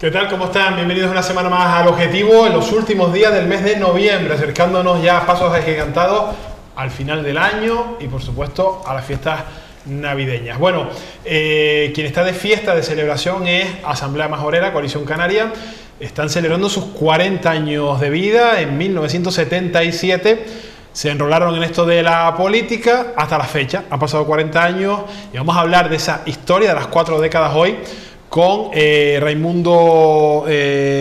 ¿Qué tal? ¿Cómo están? Bienvenidos una semana más al Objetivo, en los últimos días del mes de noviembre, acercándonos ya a pasos agigantados al final del año y por supuesto a las fiestas navideñas. Bueno, quien está de fiesta, de celebración es Asamblea Majorera, Coalición Canaria. Están celebrando sus 40 años de vida. En 1977 se enrolaron en esto de la política hasta la fecha. Han pasado 40 años y vamos a hablar de esa historia de las 4 décadas hoy con Raimundo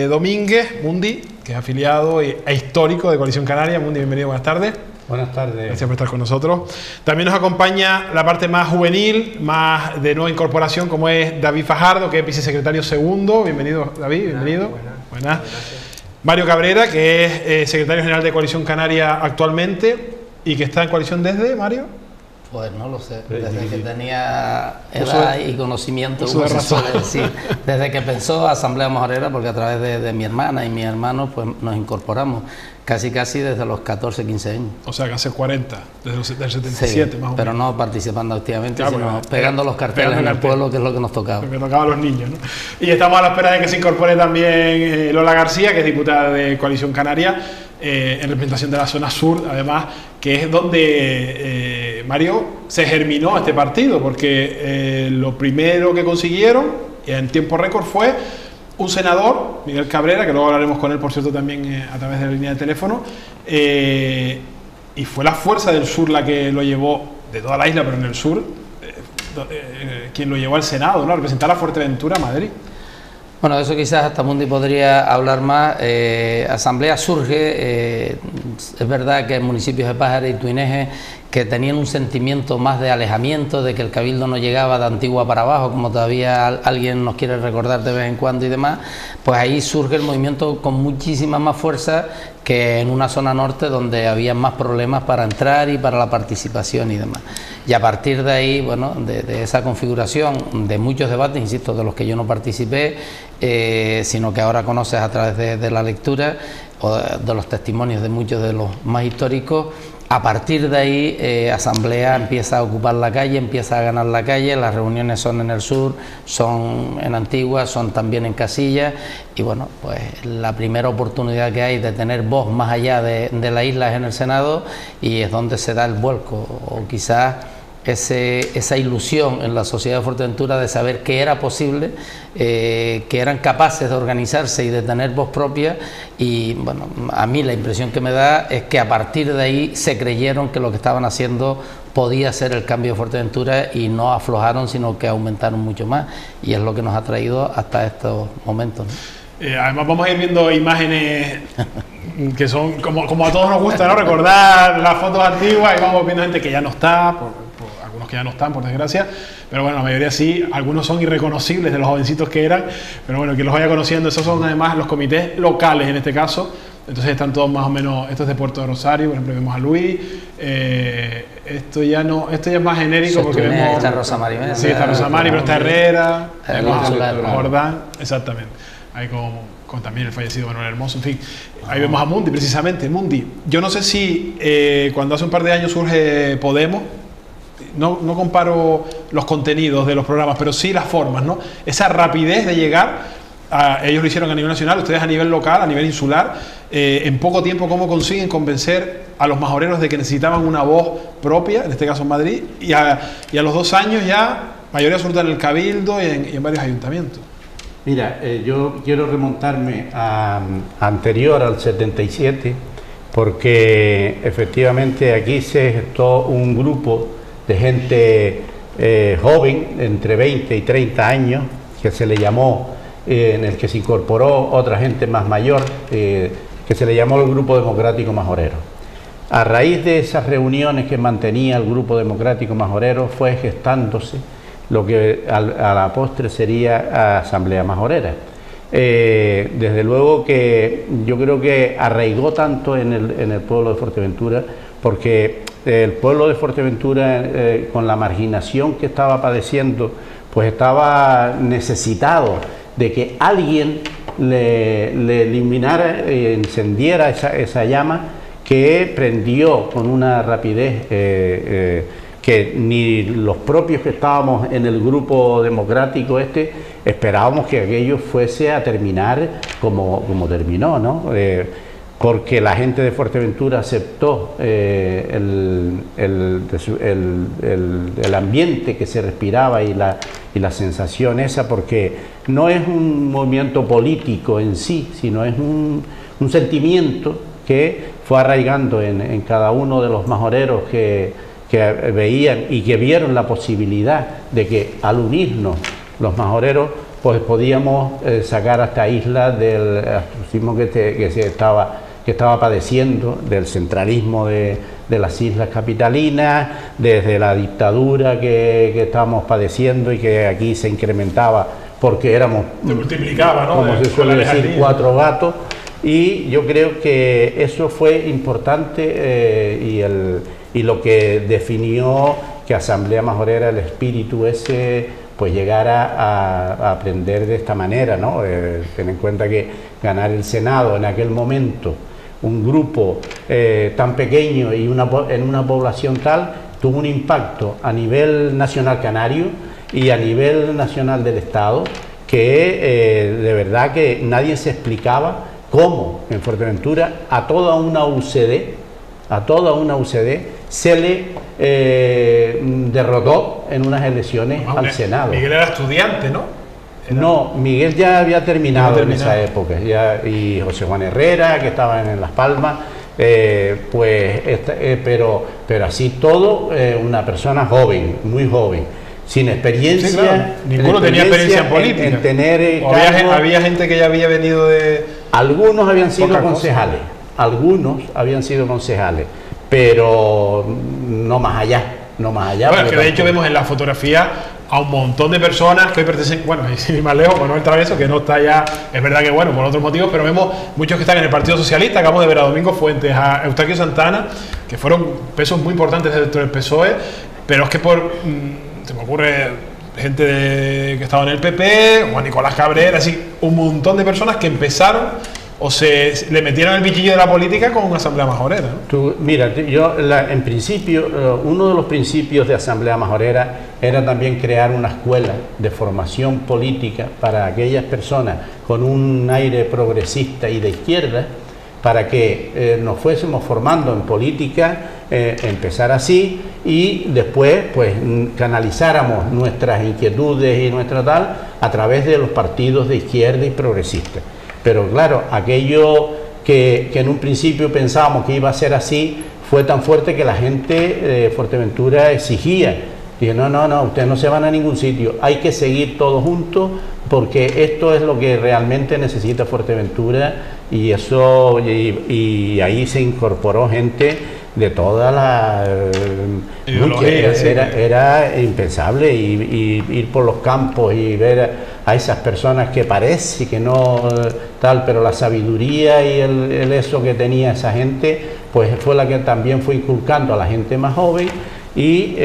Domínguez, Mundi, que es afiliado e histórico de Coalición Canaria. Mundi, bienvenido, buenas tardes. Buenas tardes. Gracias por estar con nosotros. También nos acompaña la parte más juvenil, más de nueva incorporación, como es David Fajardo, que es vicesecretario segundo. Bienvenido, David, bienvenido. Buenas. Mario Cabrera, que es secretario general de Coalición Canaria actualmente y que está en coalición desde, Mario. Pues no lo sé, desde que tenía edad y conocimiento, como se suele decir, desde que pensó Asamblea Majorera, porque a través de mi hermana y mi hermano pues nos incorporamos casi desde los 14, 15 años. O sea, que hace 40, desde el 77 sí, más o menos. Pero no participando activamente, claro, sino pegando los carteles en el pueblo, que es lo que nos tocaba. Lo que tocaba a los niños, ¿no? Y estamos a la espera de que se incorpore también Lola García, que es diputada de Coalición Canaria, en representación de la zona sur, además, que es donde, Mario, se germinó este partido, porque lo primero que consiguieron, en tiempo récord, fue un senador, Miguel Cabrera, que luego hablaremos con él, por cierto, también a través de la línea de teléfono, y fue la Fuerza del Sur la que lo llevó, de toda la isla, pero en el sur, quien lo llevó al Senado, ¿no? A representar a Fuerteventura, Madrid. Bueno, eso quizás hasta Mundi podría hablar más. Asamblea surge, es verdad que en municipios de Pájara y Tuineje, que tenían un sentimiento más de alejamiento, de que el cabildo no llegaba de Antigua para abajo, como todavía alguien nos quiere recordar de vez en cuando y demás, pues ahí surge el movimiento con muchísima más fuerza que en una zona norte donde había más problemas para entrar y para la participación y demás. Y a partir de ahí, bueno, de esa configuración, de muchos debates, insisto, de los que yo no participé, sino que ahora conoces a través de la lectura o de los testimonios de muchos de los más históricos. A partir de ahí, Asamblea empieza a ocupar la calle, empieza a ganar la calle, las reuniones son en el sur, son en Antigua, son también en Casillas, y bueno, pues la primera oportunidad que hay de tener voz más allá de la isla es en el Senado, y es donde se da el vuelco, o quizás esa ilusión en la sociedad de Fuerteventura de saber que era posible, que eran capaces de organizarse y de tener voz propia. Y bueno, a mí la impresión que me da es que a partir de ahí se creyeron que lo que estaban haciendo podía ser el cambio de Fuerteventura y no aflojaron, sino que aumentaron mucho más, y es lo que nos ha traído hasta estos momentos, ¿no? Además vamos a ir viendo imágenes que son como a todos nos gusta, ¿no? Recordar las fotos antiguas, y vamos viendo gente que ya no está, algunos que ya no están, por desgracia, pero bueno, la mayoría sí, algunos son irreconocibles de los jovencitos que eran, pero bueno, que los vaya conociendo. Esos son además los comités locales en este caso, entonces están todos más o menos, esto es de Puerto de Rosario, por ejemplo, vemos a Luis, esto ya es más genérico, porque vemos... Está Rosa Mari, sí, está Rosa Mari, pero está Herrera, vemos a Jordán, exactamente, ahí con también el fallecido Manuel Hermoso, en fin, ahí vemos a Mundi, precisamente. Mundi, yo no sé si cuando hace un par de años surge Podemos, no comparo los contenidos de los programas, pero sí las formas, ¿no? Esa rapidez de llegar, ellos lo hicieron a nivel nacional, ustedes a nivel local, a nivel insular, en poco tiempo, ¿cómo consiguen convencer a los majoreros de que necesitaban una voz propia, en este caso en Madrid, y a los 2 años ya mayoría absoluta en el Cabildo y en varios ayuntamientos? Mira, yo quiero remontarme anterior al 77, porque efectivamente aquí se gestó un grupo de gente joven, entre 20 y 30 años, que se le llamó, en el que se incorporó otra gente más mayor, que se le llamó el Grupo Democrático Majorero. A raíz de esas reuniones que mantenía el Grupo Democrático Majorero, fue gestándose lo que a la postre sería Asamblea Majorera. Desde luego que yo creo que arraigó tanto en el pueblo de Fuerteventura, porque el pueblo de Fuerteventura, con la marginación que estaba padeciendo, pues estaba necesitado de que alguien le iluminara, encendiera esa llama que prendió con una rapidez que ni los propios que estábamos en el grupo democrático esperábamos que aquello fuese a terminar como terminó, ¿no? Porque la gente de Fuerteventura aceptó el ambiente que se respiraba y la sensación esa, porque no es un movimiento político en sí, sino es un sentimiento que fue arraigando en cada uno de los majoreros que veían y que vieron la posibilidad de que al unirnos los majoreros pues podíamos sacar a esta isla del astrucismo que estaba padeciendo, del centralismo de las islas capitalinas, desde la dictadura que estábamos padeciendo y que aquí se incrementaba porque éramos, se multiplicaba, ¿no? Como se suele decir, 4 gatos. Y yo creo que eso fue importante y lo que definió que Asamblea Majorera, el espíritu ese, pues llegara a aprender de esta manera, ¿no? Ten en cuenta que ganar el Senado en aquel momento, un grupo tan pequeño y en una población tal, tuvo un impacto a nivel nacional canario y a nivel nacional del Estado que de verdad que nadie se explicaba cómo en Fuerteventura a toda una UCD se le derrotó en unas elecciones al Senado. Miguel era estudiante, ¿no? No, Miguel ya había terminado en esa época, y José Juan Herrera, que estaba en Las Palmas, pero así todo, una persona joven, muy joven, sin experiencia. Sí, claro. Ninguno tenía experiencia en política. En tener había gente que ya había venido de... Algunos habían sido concejales, pero no más allá. Bueno, que de hecho vemos en la fotografía a un montón de personas que hoy pertenecen, bueno, y sin ir más lejos, Manuel Traveso, que no está ya, es verdad que bueno, por otros motivos, pero vemos muchos que están en el Partido Socialista. Acabamos de ver a Domingo Fuentes, a Eustaquio Santana, que fueron pesos muy importantes dentro del PSOE, pero es que se me ocurre gente que estaba en el PP, o a Nicolás Cabrera, así, un montón de personas que empezaron o le metieron el bichillo de la política con una Asamblea Majorera, ¿no? Mira, en principio, uno de los principios de Asamblea Majorera era también crear una escuela de formación política para aquellas personas con un aire progresista y de izquierda, para que nos fuésemos formando en política, empezar así, y después pues canalizáramos nuestras inquietudes y nuestra tal a través de los partidos de izquierda y progresistas. Pero claro, aquello que en un principio pensábamos que iba a ser así, fue tan fuerte que la gente de Fuerteventura exigía. Dije, no, ustedes no se van a ningún sitio, hay que seguir todos juntos, porque esto es lo que realmente necesita Fuerteventura, y ahí se incorporó gente de toda la era impensable ir por los campos y ver a esas personas que parece que no tal, pero la sabiduría y el eso que tenía esa gente, pues fue la que también fue inculcando a la gente más joven y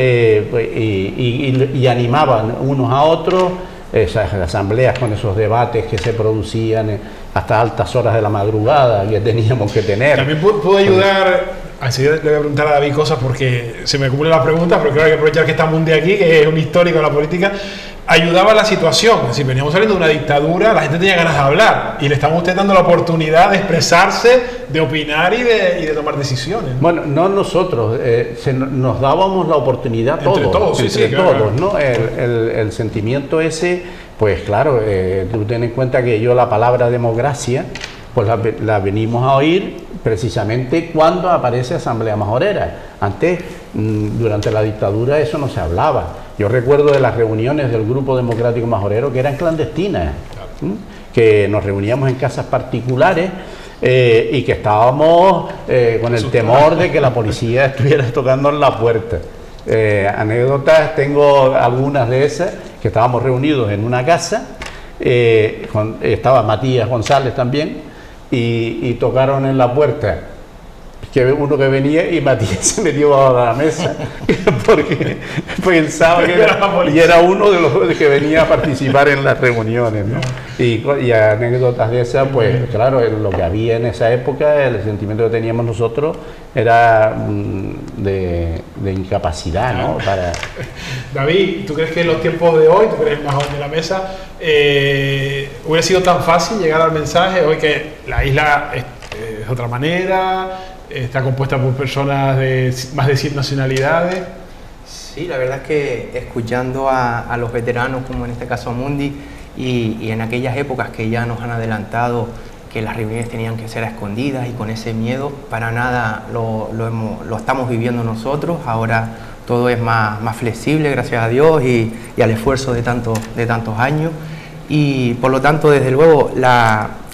animaban unos a otros. Esas asambleas con esos debates que se producían hasta altas horas de la madrugada que teníamos que tener. También puedo ayudar, así le voy a preguntar a David cosas porque se me acumulan las preguntas, pero creo que hay que aprovechar que está Mundi aquí, que es un histórico de la política. Ayudaba a la situación, es decir, veníamos saliendo de una dictadura, la gente tenía ganas de hablar y le estamos a usted dando la oportunidad de expresarse, de opinar y de tomar decisiones, ¿no? Bueno, no nosotros, nos dábamos la oportunidad entre todos, claro. ¿No? El sentimiento ese, pues claro, tú ten en cuenta que yo la palabra democracia, pues la venimos a oír precisamente cuando aparece Asamblea Majorera. Antes, durante la dictadura, eso no se hablaba. Yo recuerdo de las reuniones del Grupo Democrático Majorero que eran clandestinas, que nos reuníamos en casas particulares y que estábamos con el temor de que la policía estuviera tocando en la puerta. Anécdotas, tengo algunas de esas, que estábamos reunidos en una casa, estaba Matías González también, y tocaron en la puerta que uno que venía y Matías se metió bajo la mesa porque pensaba que era uno de los que venía a participar en las reuniones, ¿no? Y anécdotas de esas, pues claro, lo que había en esa época, el sentimiento que teníamos nosotros era de incapacidad, ¿no? David, ¿tú crees que en los tiempos de hoy, tú crees más joven de la mesa, hubiera sido tan fácil llegar al mensaje hoy que la isla es de otra manera, está compuesta por personas de más de 100 nacionalidades? Sí, la verdad es que escuchando a los veteranos, como en este caso a Mundi, y en aquellas épocas que ya nos han adelantado que las reuniones tenían que ser a escondidas y con ese miedo, para nada lo estamos viviendo nosotros. Ahora todo es más flexible, gracias a Dios, y al esfuerzo de tantos años. Y por lo tanto, desde luego,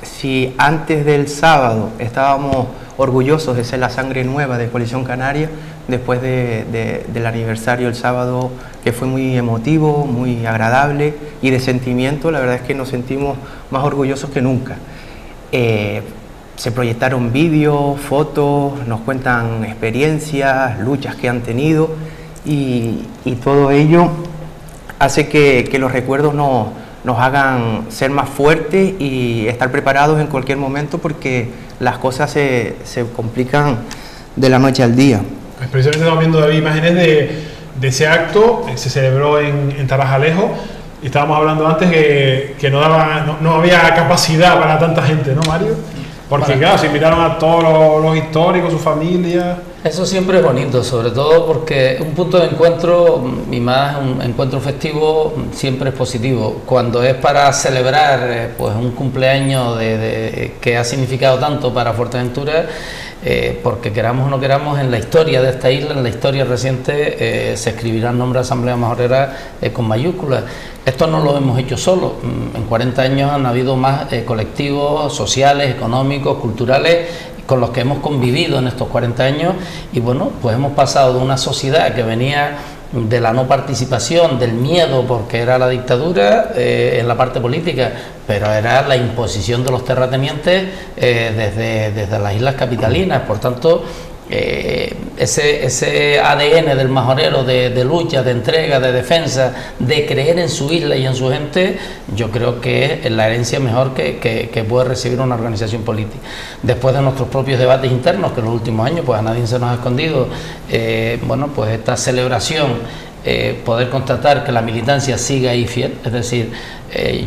si antes del sábado estábamos orgullosos de ser la sangre nueva de Coalición Canaria, después del aniversario el sábado, que fue muy emotivo, muy agradable y de sentimiento, la verdad es que nos sentimos más orgullosos que nunca. Se proyectaron vídeos, fotos, nos cuentan experiencias, luchas que han tenido, y todo ello hace que los recuerdos nos hagan ser más fuertes y estar preparados en cualquier momento, porque las cosas se complican de la noche al día. Precisamente estamos viendo, David, imágenes de ese acto que se celebró en Tarajalejo, y estábamos hablando antes que no había capacidad para tanta gente, ¿no, Mario? Porque claro, se invitaron a todos los históricos, su familia. Eso siempre es bonito, sobre todo porque un punto de encuentro, y más un encuentro festivo, siempre es positivo. Cuando es para celebrar pues un cumpleaños que ha significado tanto para Fuerteventura, porque queramos o no queramos, en la historia de esta isla, en la historia reciente, se escribirá el nombre de Asamblea Majorera con mayúsculas. Esto no lo hemos hecho solo. En 40 años han habido más colectivos sociales, económicos, culturales, con los que hemos convivido en estos 40 años, y bueno, pues hemos pasado de una sociedad que venía de la no participación, del miedo porque era la dictadura en la parte política, pero era la imposición de los terratenientes desde las islas capitalinas. Por tanto, ese ADN del majorero de lucha, de entrega, de defensa, de creer en su isla y en su gente, yo creo que es la herencia mejor que puede recibir una organización política. Después de nuestros propios debates internos, que en los últimos años pues a nadie se nos ha escondido, bueno, pues esta celebración, poder constatar que la militancia sigue ahí fiel, es decir,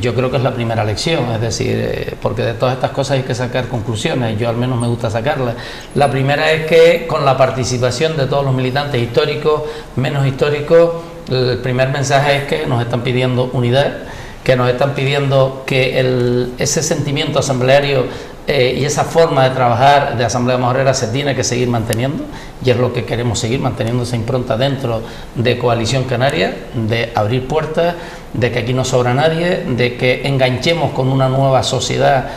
yo creo que es la primera lección, es decir, porque de todas estas cosas hay que sacar conclusiones, yo al menos me gusta sacarlas. La primera es que con la participación de todos los militantes históricos, menos históricos, el primer mensaje es que nos están pidiendo unidad, que nos están pidiendo que ese sentimiento asambleario y esa forma de trabajar de Asamblea Majorera se tiene que seguir manteniendo, y es lo que queremos seguir manteniendo, esa impronta dentro de Coalición Canaria, de abrir puertas, de que aquí no sobra nadie, de que enganchemos con una nueva sociedad,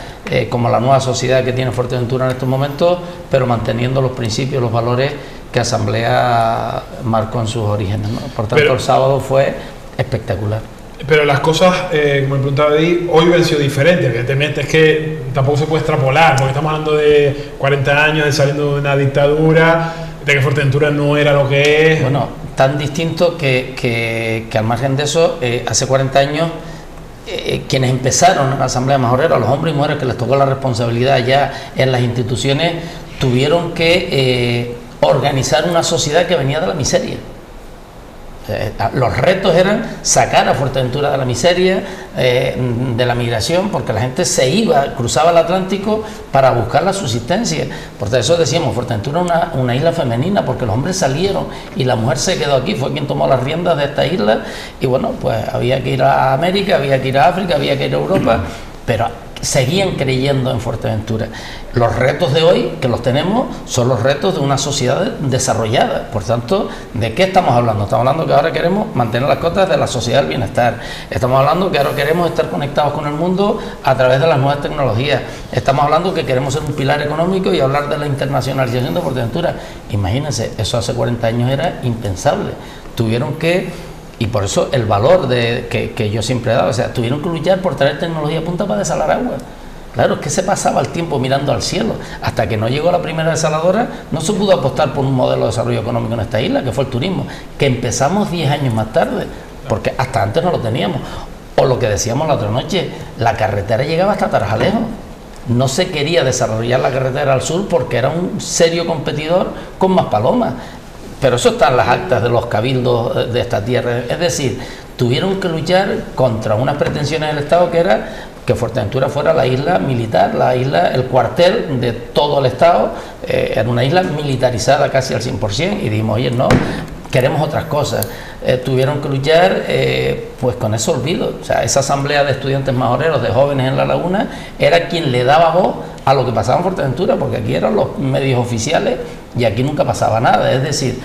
como la nueva sociedad que tiene Fuerteventura en estos momentos, pero manteniendo los principios, los valores que Asamblea marcó en sus orígenes, ¿no? Por tanto, el sábado fue espectacular. Pero las cosas, como me preguntaba Eddie, hoy hubieran sido diferentes. Evidentemente es que tampoco se puede extrapolar, porque estamos hablando de 40 años, de saliendo de una dictadura, de que Fuerteventura no era lo que es. Bueno, tan distinto que al margen de eso, hace 40 años, quienes empezaron en la Asamblea Majorera, los hombres y mujeres que les tocó la responsabilidad ya en las instituciones, tuvieron que organizar una sociedad que venía de la miseria. Los retos eran sacar a Fuerteventura de la miseria, de la migración, porque la gente se iba, cruzaba el Atlántico para buscar la subsistencia. Por eso decíamos, Fuerteventura es una isla femenina, porque los hombres salieron y la mujer se quedó aquí, fue quien tomó las riendas de esta isla, y bueno, pues había que ir a América, había que ir a África, había que ir a Europa, pero seguían creyendo en Fuerteventura. Los retos de hoy, que los tenemos, son los retos de una sociedad desarrollada. Por tanto, ¿de qué estamos hablando? Estamos hablando que ahora queremos mantener las cotas de la sociedad del bienestar. Estamos hablando que ahora queremos estar conectados con el mundo a través de las nuevas tecnologías. Estamos hablando que queremos ser un pilar económico y hablar de la internacionalización de Fuerteventura. Imagínense, eso hace 40 años era impensable. Tuvieron que... Y por eso el valor que yo siempre he dado, o sea, tuvieron que luchar por traer tecnología punta para desalar agua. Claro, es que se pasaba el tiempo mirando al cielo. Hasta que no llegó la primera desaladora, no se pudo apostar por un modelo de desarrollo económico en esta isla, que fue el turismo, que empezamos 10 años más tarde, porque hasta antes no lo teníamos. O lo que decíamos la otra noche, la carretera llegaba hasta Tarajalejo. No se quería desarrollar la carretera al sur porque era un serio competidor con Maspalomas. Pero eso está en las actas de los cabildos de esta tierra. Es decir, tuvieron que luchar contra unas pretensiones del Estado que era que Fuerteventura fuera la isla militar, la isla, el cuartel de todo el Estado. Era una isla militarizada casi al 100%, y dijimos, oye, no, queremos otras cosas. Tuvieron que luchar pues con ese olvido. O sea, esa asamblea de estudiantes majoreros, de jóvenes en La Laguna, era quien le daba voz a lo que pasaba en Fuerteventura, porque aquí eran los medios oficiales y aquí nunca pasaba nada. Es decir,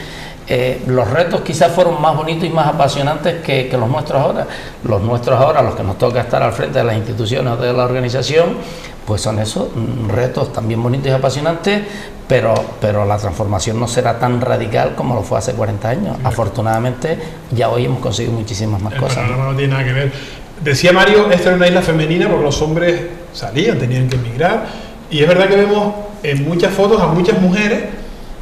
los retos quizás fueron más bonitos y más apasionantes que los nuestros ahora. Los nuestros ahora, los que nos toca estar al frente de las instituciones o de la organización, pues son esos retos también bonitos y apasionantes, pero la transformación no será tan radical como lo fue hace 40 años. Sí. Afortunadamente ya hoy hemos conseguido muchísimas más cosas. No tiene nada que ver. Decía Mario, esta era una isla femenina porque los hombres salían, tenían que emigrar, y es verdad que vemos en muchas fotos a muchas mujeres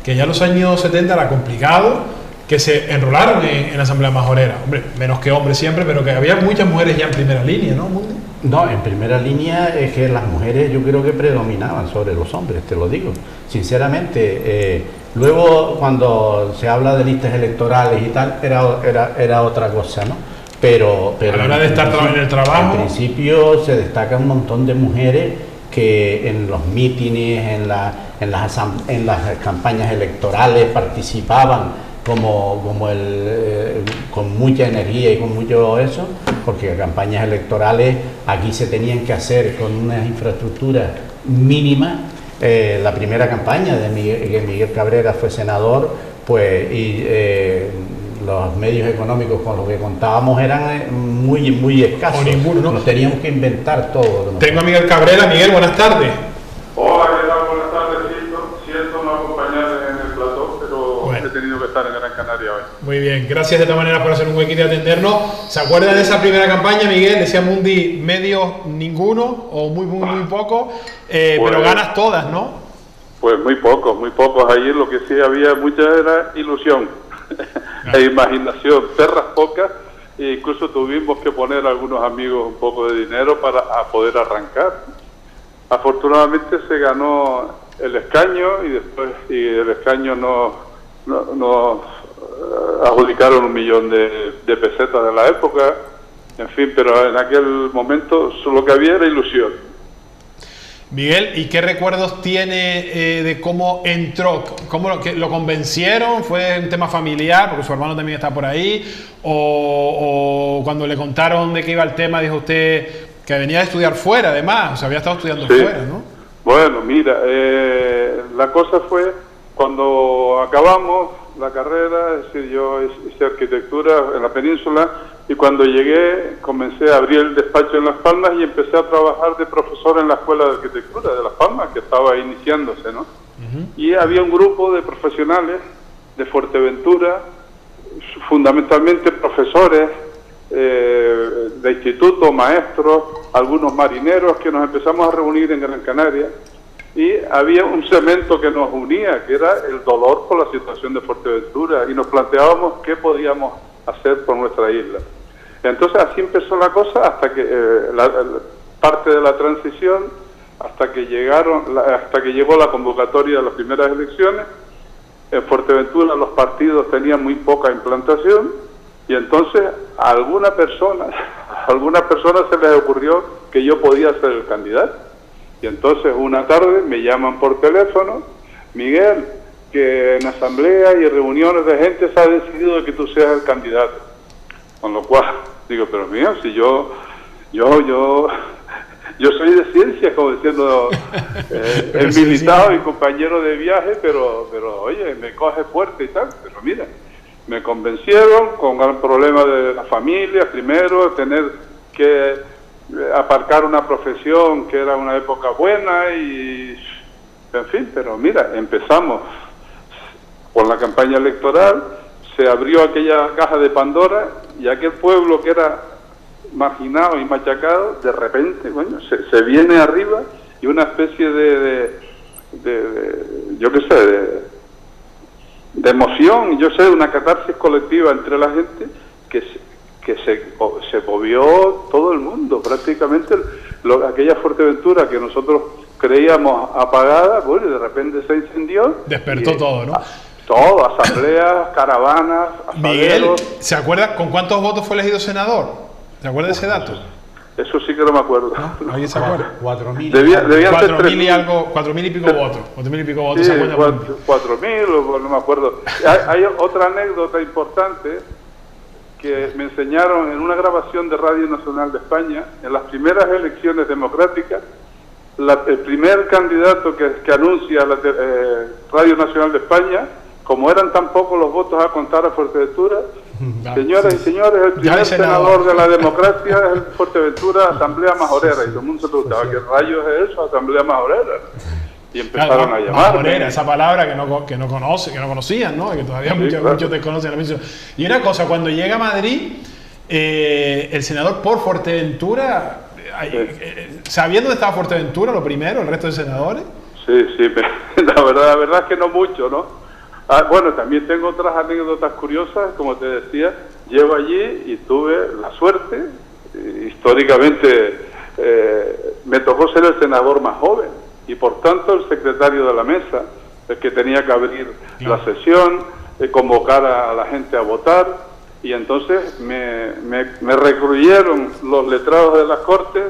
que ya en los años 70 era complicado, que se enrolaron en la Asamblea Majorera. Hombre, menos que hombres siempre, pero que había muchas mujeres ya en primera línea, ¿no, Mundi? No, en primera línea es que las mujeres yo creo que predominaban sobre los hombres, te lo digo, sinceramente. Luego, cuando se habla de listas electorales y tal, era otra cosa, ¿no? Pero a la hora de estar en el trabajo, en principio se destaca un montón de mujeres que en los mítines, en las campañas electorales participaban con mucha energía y con mucho eso, porque campañas electorales aquí se tenían que hacer con unas infraestructuras mínimas. La primera campaña de Miguel Cabrera fue senador, pues, y los medios económicos con los que contábamos eran muy escasos. O ninguno, ¿no? Nos teníamos que inventar todo. Tengo a Miguel Cabrera. Miguel, buenas tardes. Hola, ¿qué tal? Buenas tardes. Siento no acompañarles en el plató, pero bueno, he tenido que estar en Gran Canaria hoy. Muy bien, gracias de esta manera por hacer un huequito y atendernos. ¿Se acuerdan de esa primera campaña, Miguel? Decía Mundi, medios ninguno o muy poco, pero ganas todas, ¿no? Pues muy pocos. Allí lo que sí había mucha era ilusión e imaginación, perras pocas, e incluso tuvimos que poner a algunos amigos un poco de dinero para poder arrancar. Afortunadamente se ganó el escaño y el escaño nos adjudicaron 1 millón de pesetas de la época, en fin, pero en aquel momento lo que había era ilusión. Miguel, ¿y qué recuerdos tiene de cómo entró? ¿Cómo lo convencieron? ¿Fue un tema familiar, porque su hermano también está por ahí? ¿O cuando le contaron de qué iba el tema, dijo usted que venía a estudiar fuera, además? O sea, había estado estudiando fuera, ¿no? Bueno, mira, la cosa fue cuando acabamos la carrera, es decir, yo hice arquitectura en la península, y cuando llegué comencé a abrir el despacho en Las Palmas y empecé a trabajar de profesor en la Escuela de Arquitectura de Las Palmas, que estaba iniciándose, ¿no? Y había un grupo de profesionales de Fuerteventura, fundamentalmente profesores de instituto, maestros, algunos marineros, que nos empezamos a reunir en Gran Canaria, y había un cemento que nos unía, que era el dolor por la situación de Fuerteventura, y nos planteábamos qué podíamos hacer por nuestra isla. Entonces así empezó la cosa, hasta que parte de la transición, hasta que llegó la convocatoria de las primeras elecciones. En Fuerteventura los partidos tenían muy poca implantación, y entonces a algunas personas se les ocurrió que yo podía ser el candidato. Y entonces una tarde me llaman por teléfono: Miguel, que en asamblea y reuniones de gente se ha decidido que tú seas el candidato. Con lo cual digo, pero mío, si yo soy de ciencias, como diciendo, he militado y compañero de viaje, pero oye, me coge fuerte y tal. Pero mira, me convencieron con gran problema de la familia, primero, tener que aparcar una profesión que era una época buena y, en fin, pero mira, empezamos con la campaña electoral, se abrió aquella caja de Pandora, y aquel pueblo que era marginados y machacados, de repente, bueno, se viene arriba y una especie yo qué sé, de emoción, yo sé, una catarsis colectiva entre la gente que se movió todo el mundo, prácticamente aquella Fuerteventura que nosotros creíamos apagada, bueno, y de repente se incendió. Despertó todo, ¿no? Todo, asambleas, caravanas, Miguel, asaderos. ¿se acuerda con cuántos votos fue elegido senador? ¿Se acuerda de ese dato? Eso sí que no me acuerdo. ¿No? ¿Alguien se acuerda? 4.000. Debían ser 4.000 y 3.000. algo, 4.000 y pico votos. 4.000 y pico votos, Sí, ¿se acuerda? 4.000, no me acuerdo. Hay otra anécdota importante que me enseñaron en una grabación de Radio Nacional de España, en las primeras elecciones democráticas. El primer candidato que anuncia Radio Nacional de España, como eran tan pocos los votos a contar a Fuerteventura, señoras y señores, el primer senador de la democracia es Fuerteventura, Asamblea Majorera. Y todo el mundo se preguntaba, ¿qué rayos es eso, Asamblea Majorera? Y empezaron a llamarme. Majorera, esa palabra que no conocían, ¿no? Que todavía muchos desconocen la mención. Y una cosa, cuando llega a Madrid, el senador por Fuerteventura, ¿sabiendo dónde estaba Fuerteventura lo primero, el resto de senadores? Sí, la verdad es que no mucho, ¿no? Bueno, también tengo otras anécdotas curiosas, como te decía, llego allí y tuve la suerte, históricamente me tocó ser el senador más joven y por tanto el secretario de la mesa, el que tenía que abrir la sesión, convocar a la gente a votar, y entonces me recluyeron los letrados de las Cortes.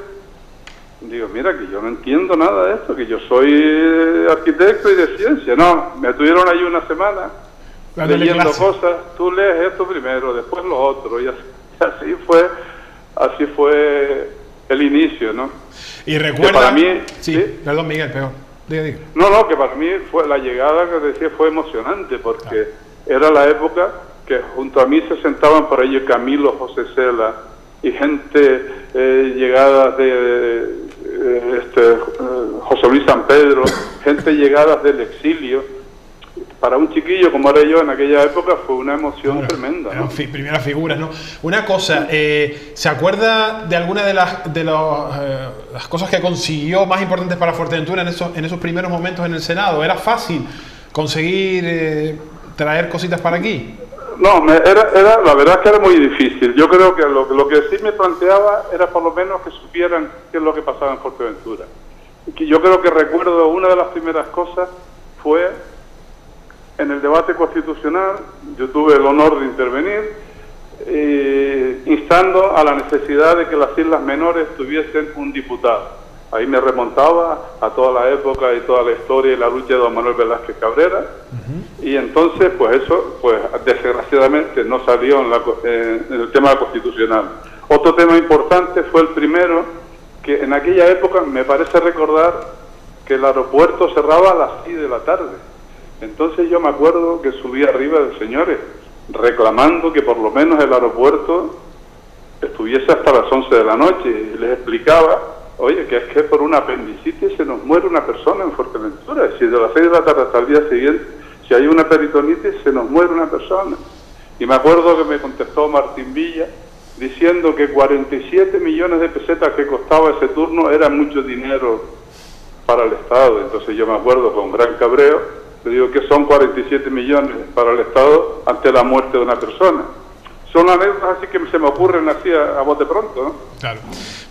Digo, mira, que yo no entiendo nada de esto, que yo soy arquitecto y de ciencia. No, me tuvieron ahí una semana leyendo cosas. Tú lees esto primero, después lo otro. Y así fue el inicio, ¿no? Y recuerda... Para mí, sí, perdón, Miguel, peor. Diga. No, que para mí fue la llegada que decía fue emocionante, porque era la época que junto a mí se sentaban por ahí Camilo José Cela y gente llegada de José Luis San Pedro, gente llegada del exilio. Para un chiquillo como era yo en aquella época fue una emoción tremenda, ¿no? Primeras figuras, ¿no? Una cosa, ¿se acuerda de alguna de las cosas que consiguió más importantes para Fuerteventura en esos primeros momentos en el Senado? ¿Era fácil conseguir traer cositas para aquí? No, la verdad es que era muy difícil. Yo creo que lo que sí me planteaba era por lo menos que supieran qué es lo que pasaba en Fuerteventura. Yo creo que recuerdo una de las primeras cosas fue en el debate constitucional. Yo tuve el honor de intervenir instando a la necesidad de que las Islas Menores tuviesen un diputado. Ahí me remontaba a toda la época y toda la historia y la lucha de don Manuel Velázquez Cabrera. Y entonces, pues eso, pues desgraciadamente no salió en el tema constitucional. Otro tema importante fue el primero, que en aquella época me parece recordar que el aeropuerto cerraba a las 6 de la tarde. Entonces yo me acuerdo que subí arriba de señores reclamando que por lo menos el aeropuerto estuviese hasta las 11 de la noche. Y les explicaba, oye, que es que por una apendicitis se nos muere una persona en Fuerteventura. Si de las 6 de la tarde hasta el día siguiente, si hay una peritonitis, se nos muere una persona. Y me acuerdo que me contestó Martín Villa diciendo que 47 millones de pesetas que costaba ese turno era mucho dinero para el Estado. Entonces yo me acuerdo con gran cabreo, le digo que son 47 millones para el Estado ante la muerte de una persona. Son anécdotas así que se me ocurren así a bote pronto, ¿no? Claro,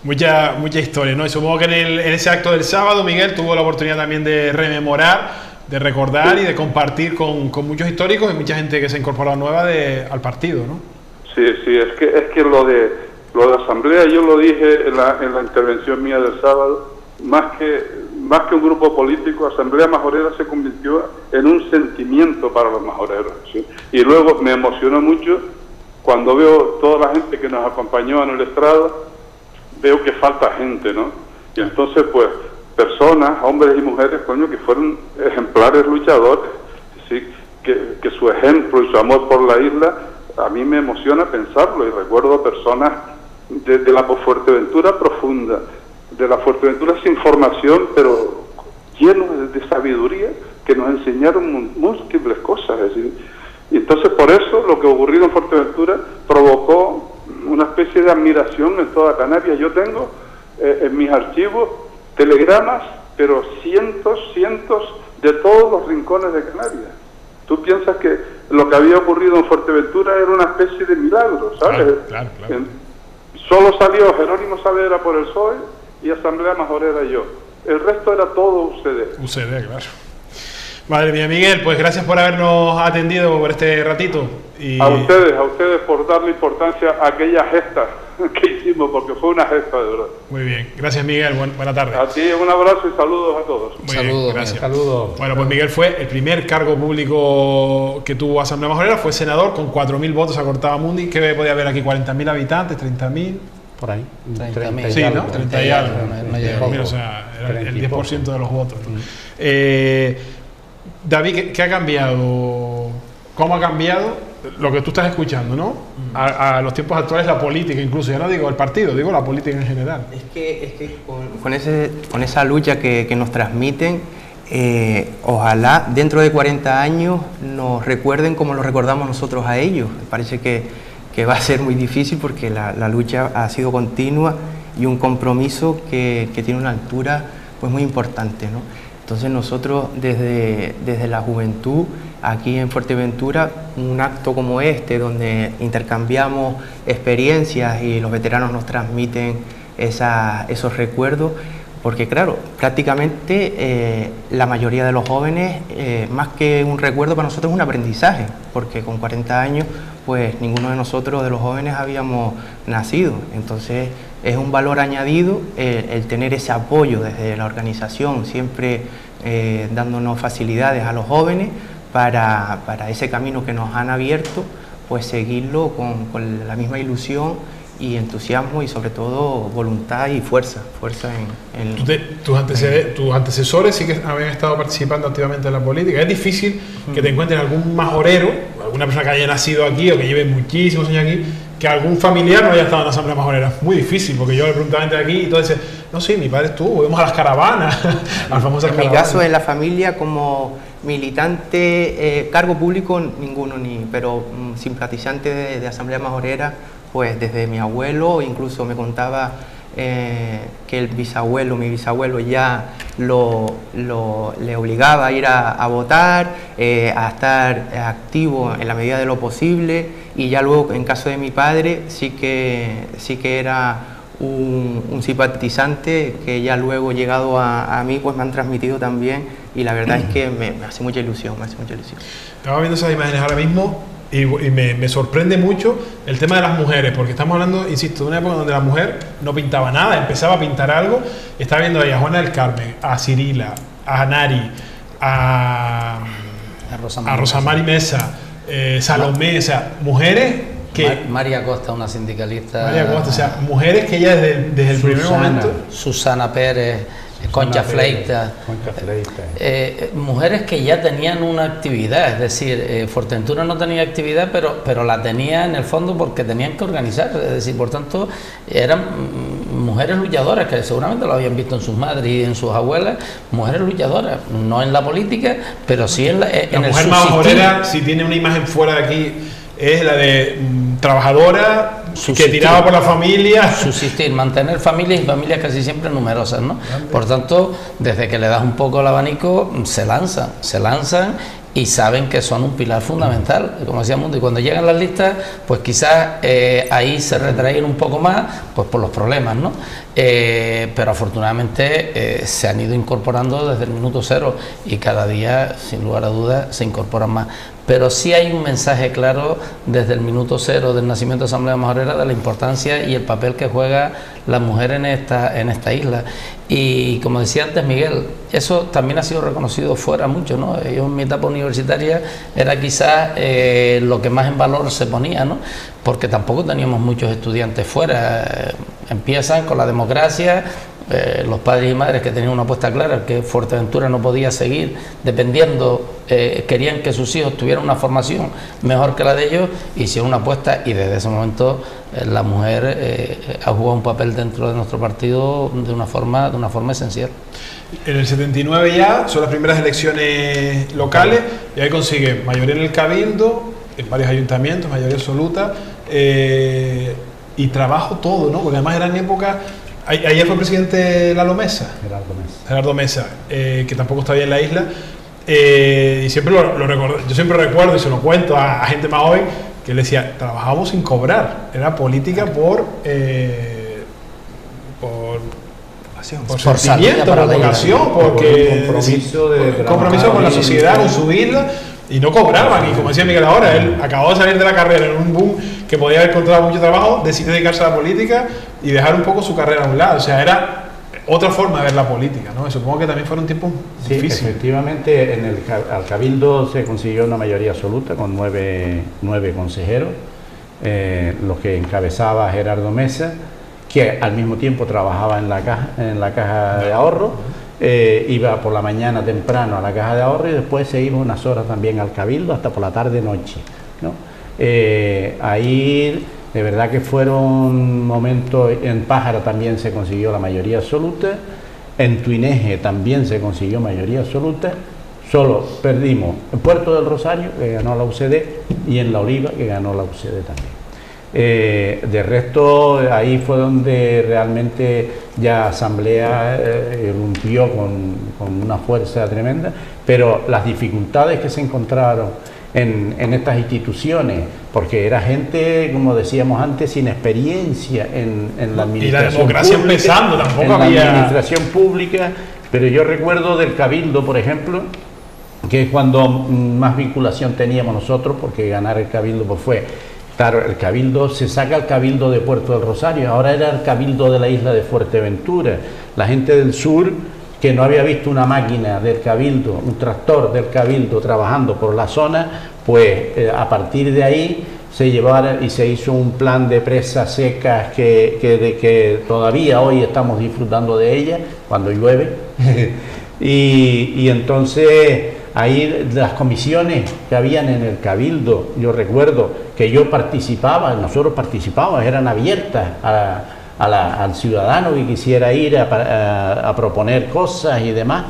mucha historia, ¿no? Y supongo que en ese acto del sábado, Miguel tuvo la oportunidad también de rememorar, de recordar y de compartir con muchos históricos y mucha gente que se incorporó nueva al partido, ¿no? Sí, es que lo de asamblea, yo lo dije en la intervención mía del sábado, más que un grupo político, Asamblea Majorera se convirtió en un sentimiento para los majoreros, ¿sí? Y luego me emocionó mucho cuando veo toda la gente que nos acompañó en el estrado, veo que falta gente, ¿no? Y entonces, pues, personas, hombres y mujeres, coño, que fueron ejemplares luchadores, ¿sí? Que su ejemplo y su amor por la isla, a mí me emociona pensarlo, y recuerdo personas de la Fuerteventura profunda, de la Fuerteventura sin formación, pero llenos de sabiduría, que nos enseñaron múltiples cosas, es decir, y entonces por eso lo que ocurrió en Fuerteventura provocó una especie de admiración en toda Canarias. Yo tengo en mis archivos telegramas, pero cientos de todos los rincones de Canarias. Tú piensas que lo que había ocurrido en Fuerteventura era una especie de milagro, ¿sabes? Claro. Solo salió Jerónimo Saavedra por el PSOE y Asamblea Majorera y yo. El resto era todo UCD. UCD, claro. Madre mía, Miguel, pues gracias por habernos atendido por este ratito. Y... A ustedes por darle importancia a aquella gesta que hicimos, porque fue una gesta de verdad. Muy bien, gracias Miguel, buena tarde. A ti un abrazo y saludos a todos. Muy bien, gracias. Saludos. Bueno, pues Miguel fue el primer cargo público que tuvo Asamblea Majorera, fue senador con 4.000 votos, acortaba Mundi. ¿Qué podía haber aquí? ¿40.000 habitantes? ¿30.000? Por ahí. 30.000. Sí, ¿no? 30 y algo. No llega. Mira, o sea, era el 10% de los votos, ¿no? David, ¿qué ha cambiado? ¿Cómo ha cambiado lo que tú estás escuchando, ¿no? A los tiempos actuales la política, incluso, ya no digo el partido, digo la política en general. Es que con esa lucha que nos transmiten, ojalá dentro de 40 años nos recuerden como lo recordamos nosotros a ellos. Me parece que va a ser muy difícil porque la lucha ha sido continua y un compromiso que tiene una altura pues muy importante, ¿no? Entonces nosotros desde la juventud, aquí en Fuerteventura, un acto como este, donde intercambiamos experiencias y los veteranos nos transmiten esos recuerdos, porque claro, prácticamente la mayoría de los jóvenes, más que un recuerdo para nosotros es un aprendizaje, porque con 40 años, pues ninguno de nosotros, de los jóvenes, habíamos nacido. Entonces es un valor añadido el tener ese apoyo desde la organización, siempre dándonos facilidades a los jóvenes para ese camino que nos han abierto, pues seguirlo con la misma ilusión y entusiasmo y sobre todo voluntad y fuerza en tus antecesores sí que habían estado participando activamente en la política. Es difícil que te encuentres algún majorero, alguna persona que haya nacido aquí o que lleve muchísimos años aquí, que algún familiar no haya estado en la Asamblea Majorera. Es muy difícil, porque yo le preguntaba a gente de aquí y todo dice, no, sí, mi padre estuvo, vamos a las caravanas, a las famosas caravanas. En mi caso, en la familia, como militante, cargo público, ninguno, pero simpatizante de Asamblea Majorera, pues desde mi abuelo, incluso me contaba que mi bisabuelo ya le obligaba a ir a votar, a estar activo en la medida de lo posible, y ya luego en caso de mi padre sí que era un simpatizante que ya luego llegado a mí pues me han transmitido también, y la verdad es que me hace mucha ilusión, Estaba viendo esas imágenes ahora mismo y me sorprende mucho el tema de las mujeres, porque estamos hablando, insisto, de una época donde la mujer no pintaba nada, empezaba a pintar algo. Estaba viendo ahí a Juana del Carmen, a Cirila, a Nari, a Rosa Mari Mesa, Salomé, o sea, mujeres que... María Costa, una sindicalista. María Costa, o sea, mujeres que ella desde el primer momento... Susana Pérez, Concha Fleita. Mujeres que ya tenían una actividad, es decir, Fuerteventura no tenía actividad, pero la tenía en el fondo porque tenían que organizar, es decir, por tanto, eran mujeres luchadoras, que seguramente lo habían visto en sus madres y en sus abuelas, mujeres luchadoras, no en la política, pero sí en la el mujer majorera, si tiene una imagen fuera de aquí, es la de trabajadora, que tiraba por la familia. Subsistir, mantener familias, y familias casi siempre numerosas, ¿no? Por tanto, desde que le das un poco el abanico, se lanzan y saben que son un pilar fundamental, como decía Mundo, y cuando llegan las listas, pues quizás ahí se retraen un poco más, pues por los problemas, ¿no? Pero afortunadamente se han ido incorporando desde el minuto cero, y cada día, sin lugar a dudas, se incorporan más. Pero sí hay un mensaje claro desde el minuto cero del nacimiento de Asamblea Majorera de la importancia y el papel que juega la mujer en esta isla. Y como decía antes Miguel, eso también ha sido reconocido fuera mucho, ¿no? Yo en mi etapa universitaria era quizás lo que más en valor se ponía, ¿no? Porque tampoco teníamos muchos estudiantes fuera. Empiezan con la democracia. Los padres y madres que tenían una apuesta clara, que Fuerteventura no podía seguir dependiendo, querían que sus hijos tuvieran una formación mejor que la de ellos, hicieron una apuesta, y desde ese momento la mujer ha jugado un papel dentro de nuestro partido de una forma esencial. En el 79 ya son las primeras elecciones locales, y ahí consigue mayoría en el Cabildo, en varios ayuntamientos, mayoría absoluta. y trabajo todo, ¿no? Porque además eran épocas... Ayer fue presidente Lalo Mesa. Gerardo Mesa, que tampoco está bien en la isla. Y siempre lo recuerdo, yo siempre recuerdo y se lo cuento a gente más joven, que él decía, trabajábamos sin cobrar, era política por sentimiento, por vocación, porque compromiso con la sociedad, con su isla, y no cobraban. Y como decía Miguel ahora, él acabó de salir de la carrera en un boom que podía haber encontrado mucho trabajo, decidió dedicarse a la política y dejar un poco su carrera a un lado. O sea, era otra forma de ver la política, ¿no? Supongo que también fueron tiempos difíciles. Efectivamente, al Cabildo se consiguió una mayoría absoluta con nueve consejeros, los que encabezaba Gerardo Mesa, que al mismo tiempo trabajaba en la caja de ahorro. Iba por la mañana temprano a la caja de ahorro y después se iba unas horas también al Cabildo hasta por la tarde-noche, ¿no? Ahí de verdad que fueron momentos. En Pájara también se consiguió la mayoría absoluta, en Tuineje también se consiguió mayoría absoluta, solo perdimos en Puerto del Rosario, que ganó la UCD, y en La Oliva, que ganó la UCD también. De resto, ahí fue donde realmente ya Asamblea irrumpió con una fuerza tremenda, pero las dificultades que se encontraron en estas instituciones, porque era gente, como decíamos antes, sin experiencia en la administración. Y la democracia pública, empezando, tampoco había... la administración pública, pero yo recuerdo del Cabildo, por ejemplo, que es cuando más vinculación teníamos nosotros, porque ganar el Cabildo pues fue... Claro, el Cabildo, se saca el Cabildo de Puerto del Rosario, ahora era el Cabildo de la isla de Fuerteventura. La gente del sur, que no había visto una máquina del Cabildo, un tractor del Cabildo trabajando por la zona, pues a partir de ahí se llevara y se hizo un plan de presas secas que todavía hoy estamos disfrutando de ellas cuando llueve. y entonces... Ahí las comisiones que habían en el Cabildo, yo recuerdo que yo participaba, nosotros participábamos, eran abiertas al ciudadano que quisiera ir a proponer cosas y demás,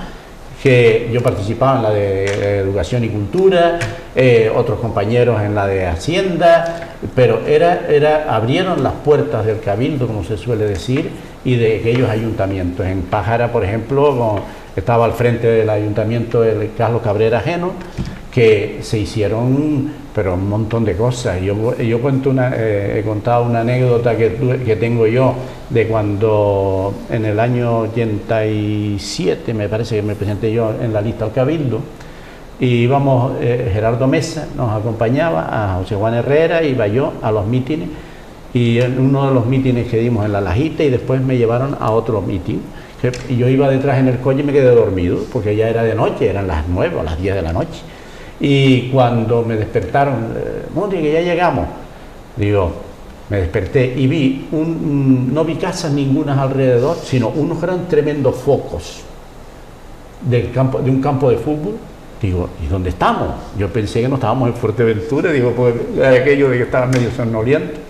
que yo participaba en la de Educación y Cultura, otros compañeros en la de Hacienda, pero abrieron las puertas del Cabildo, como se suele decir, y de aquellos ayuntamientos. En Pájara, por ejemplo, estaba al frente del ayuntamiento el Carlos Cabrera Ajeno, que se hicieron pero un montón de cosas. Yo cuento he contado una anécdota que tengo yo de cuando en el año 87 me parece que me presenté yo en la lista al Cabildo, y íbamos, Gerardo Mesa nos acompañaba, a José Juan Herrera, iba yo a los mítines, y en uno de los mítines que dimos en La Lajita, y después me llevaron a otro mítin. Y yo iba detrás en el coche y me quedé dormido, porque ya era de noche, eran las 9 o las 10 de la noche. Y cuando me despertaron, Mundi, que ya llegamos, digo, me desperté y vi, no vi casas ninguna alrededor, sino unos eran tremendos focos de un campo de fútbol. Digo, ¿y dónde estamos? Yo pensé que no estábamos en Fuerteventura, digo, pues aquello de que estaba medio somnoliento.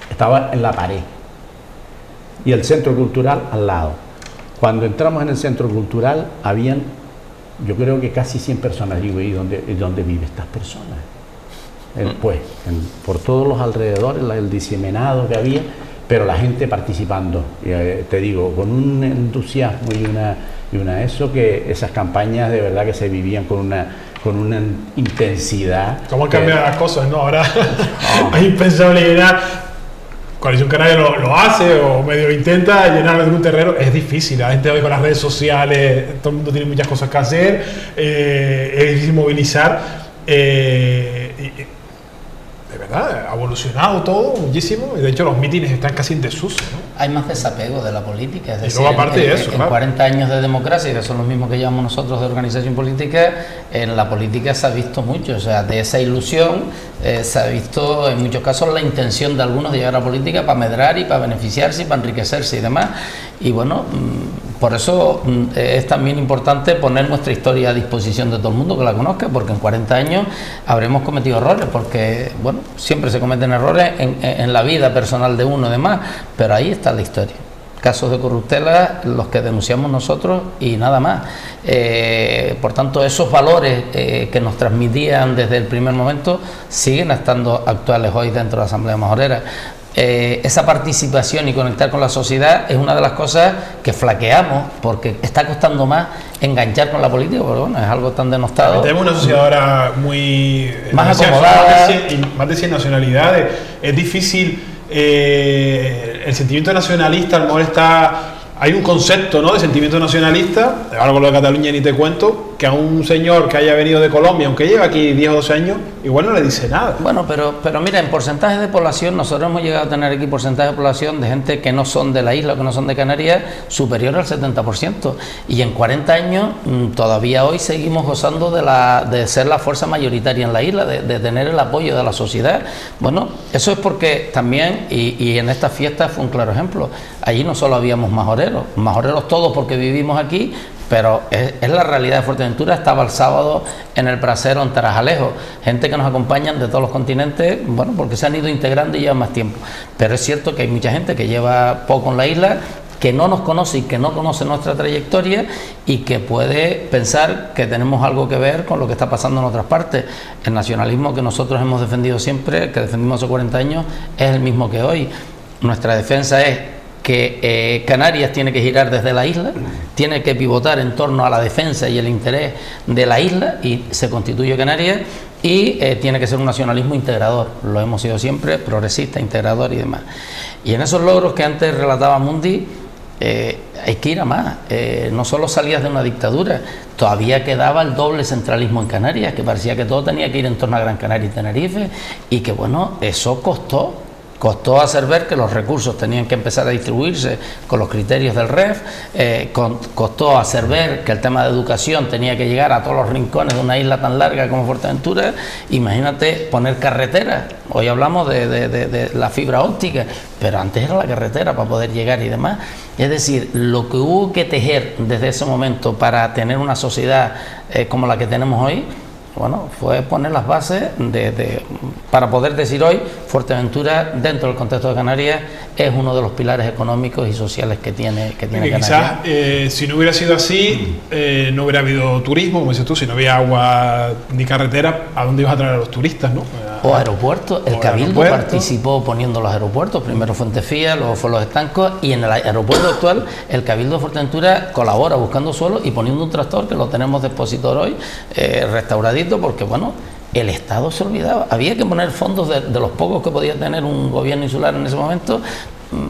Estaba en la pared. Y el centro cultural al lado. Cuando entramos en el centro cultural, habían, yo creo que casi 100 personas. Digo, ¿y dónde viven estas personas? Pues, por todos los alrededores, el diseminado que había, pero la gente participando. Te digo, con un entusiasmo y que esas campañas de verdad que se vivían con una intensidad. ¿Cómo han cambiado las cosas, no? Ahora es impensable llenar. Coalición Canaria lo hace o medio intenta llenar de un terreno, es difícil. La gente hoy con las redes sociales, todo el mundo tiene muchas cosas que hacer, es difícil movilizar. De verdad, ha evolucionado todo muchísimo, y de hecho los mítines están casi en desuso, ¿no? Hay más desapego de la política, es decir, luego, aparte de eso, en 40 años de democracia, que son los mismos que llevamos nosotros de organización política, en la política se ha visto mucho, o sea, de esa ilusión se ha visto en muchos casos la intención de algunos de llegar a la política para medrar y para beneficiarse y para enriquecerse y demás, y bueno, por eso es también importante poner nuestra historia a disposición de todo el mundo que la conozca, porque en 40 años habremos cometido errores, porque bueno, siempre se cometen errores en la vida personal de uno y demás, pero ahí está la historia. Casos de corruptela, los que denunciamos nosotros y nada más. Por tanto, esos valores que nos transmitían desde el primer momento siguen estando actuales hoy dentro de la Asamblea Majorera. esa participación y conectar con la sociedad es una de las cosas que flaqueamos, porque está costando más enganchar con la política, porque bueno, es algo tan denostado. Tenemos una sociedad ahora muy más acomodada, más de 100 nacionalidades. Es difícil, el sentimiento nacionalista, a lo mejor hay un concepto, ¿no?, de sentimiento nacionalista, ahora con lo de Cataluña ni te cuento, que a un señor que haya venido de Colombia, aunque lleva aquí 10 o 12 años, igual no le dice nada. Bueno, pero mira, en porcentajes de población, nosotros hemos llegado a tener aquí porcentaje de población de gente que no son de la isla o que no son de Canarias superior al 70%, y en 40 años todavía hoy seguimos gozando de ser la fuerza mayoritaria en la isla, de tener el apoyo de la sociedad. Bueno, eso es porque también, y en estas fiestas fue un claro ejemplo, allí no solo habíamos majoreros todos porque vivimos aquí, pero es la realidad de Fuerteventura. Estaba el sábado en el Brasero, en Tarajalejo, gente que nos acompañan de todos los continentes, bueno, porque se han ido integrando y llevan más tiempo. Pero es cierto que hay mucha gente que lleva poco en la isla, que no nos conoce y que no conoce nuestra trayectoria y que puede pensar que tenemos algo que ver con lo que está pasando en otras partes. El nacionalismo que nosotros hemos defendido siempre, que defendimos hace 40 años, es el mismo que hoy. Nuestra defensa es que Canarias tiene que girar desde la isla, tiene que pivotar en torno a la defensa y el interés de la isla, y se constituye Canarias, y tiene que ser un nacionalismo integrador. Lo hemos sido siempre, progresista, integrador y demás. Y en esos logros que antes relataba Mundi, hay que ir a más. No solo salías de una dictadura, todavía quedaba el doble centralismo en Canarias, que parecía que todo tenía que ir en torno a Gran Canaria y Tenerife, y que bueno, eso costó hacer ver que los recursos tenían que empezar a distribuirse con los criterios del REF, costó hacer ver que el tema de educación tenía que llegar a todos los rincones de una isla tan larga como Fuerteventura. Imagínate poner carreteras, hoy hablamos de la fibra óptica, pero antes era la carretera para poder llegar y demás. Es decir, lo que hubo que tejer desde ese momento para tener una sociedad como la que tenemos hoy, bueno, fue poner las bases para poder decir hoy Fuerteventura, dentro del contexto de Canarias, es uno de los pilares económicos y sociales que tiene Canarias. Quizás si no hubiera sido así, no hubiera habido turismo, como dices tú, si no había agua ni carretera, ¿a dónde ibas a traer a los turistas, no? O aeropuertos. El Cabildo participó poniendo los aeropuertos, primero Fuentefía, luego fue Los Estancos, y en el aeropuerto actual el Cabildo de Fuerteventura colabora buscando suelo y poniendo un tractor que lo tenemos de expositor hoy, restauradito, porque bueno, el Estado se olvidaba. Había que poner fondos de los pocos que podía tener un gobierno insular en ese momento,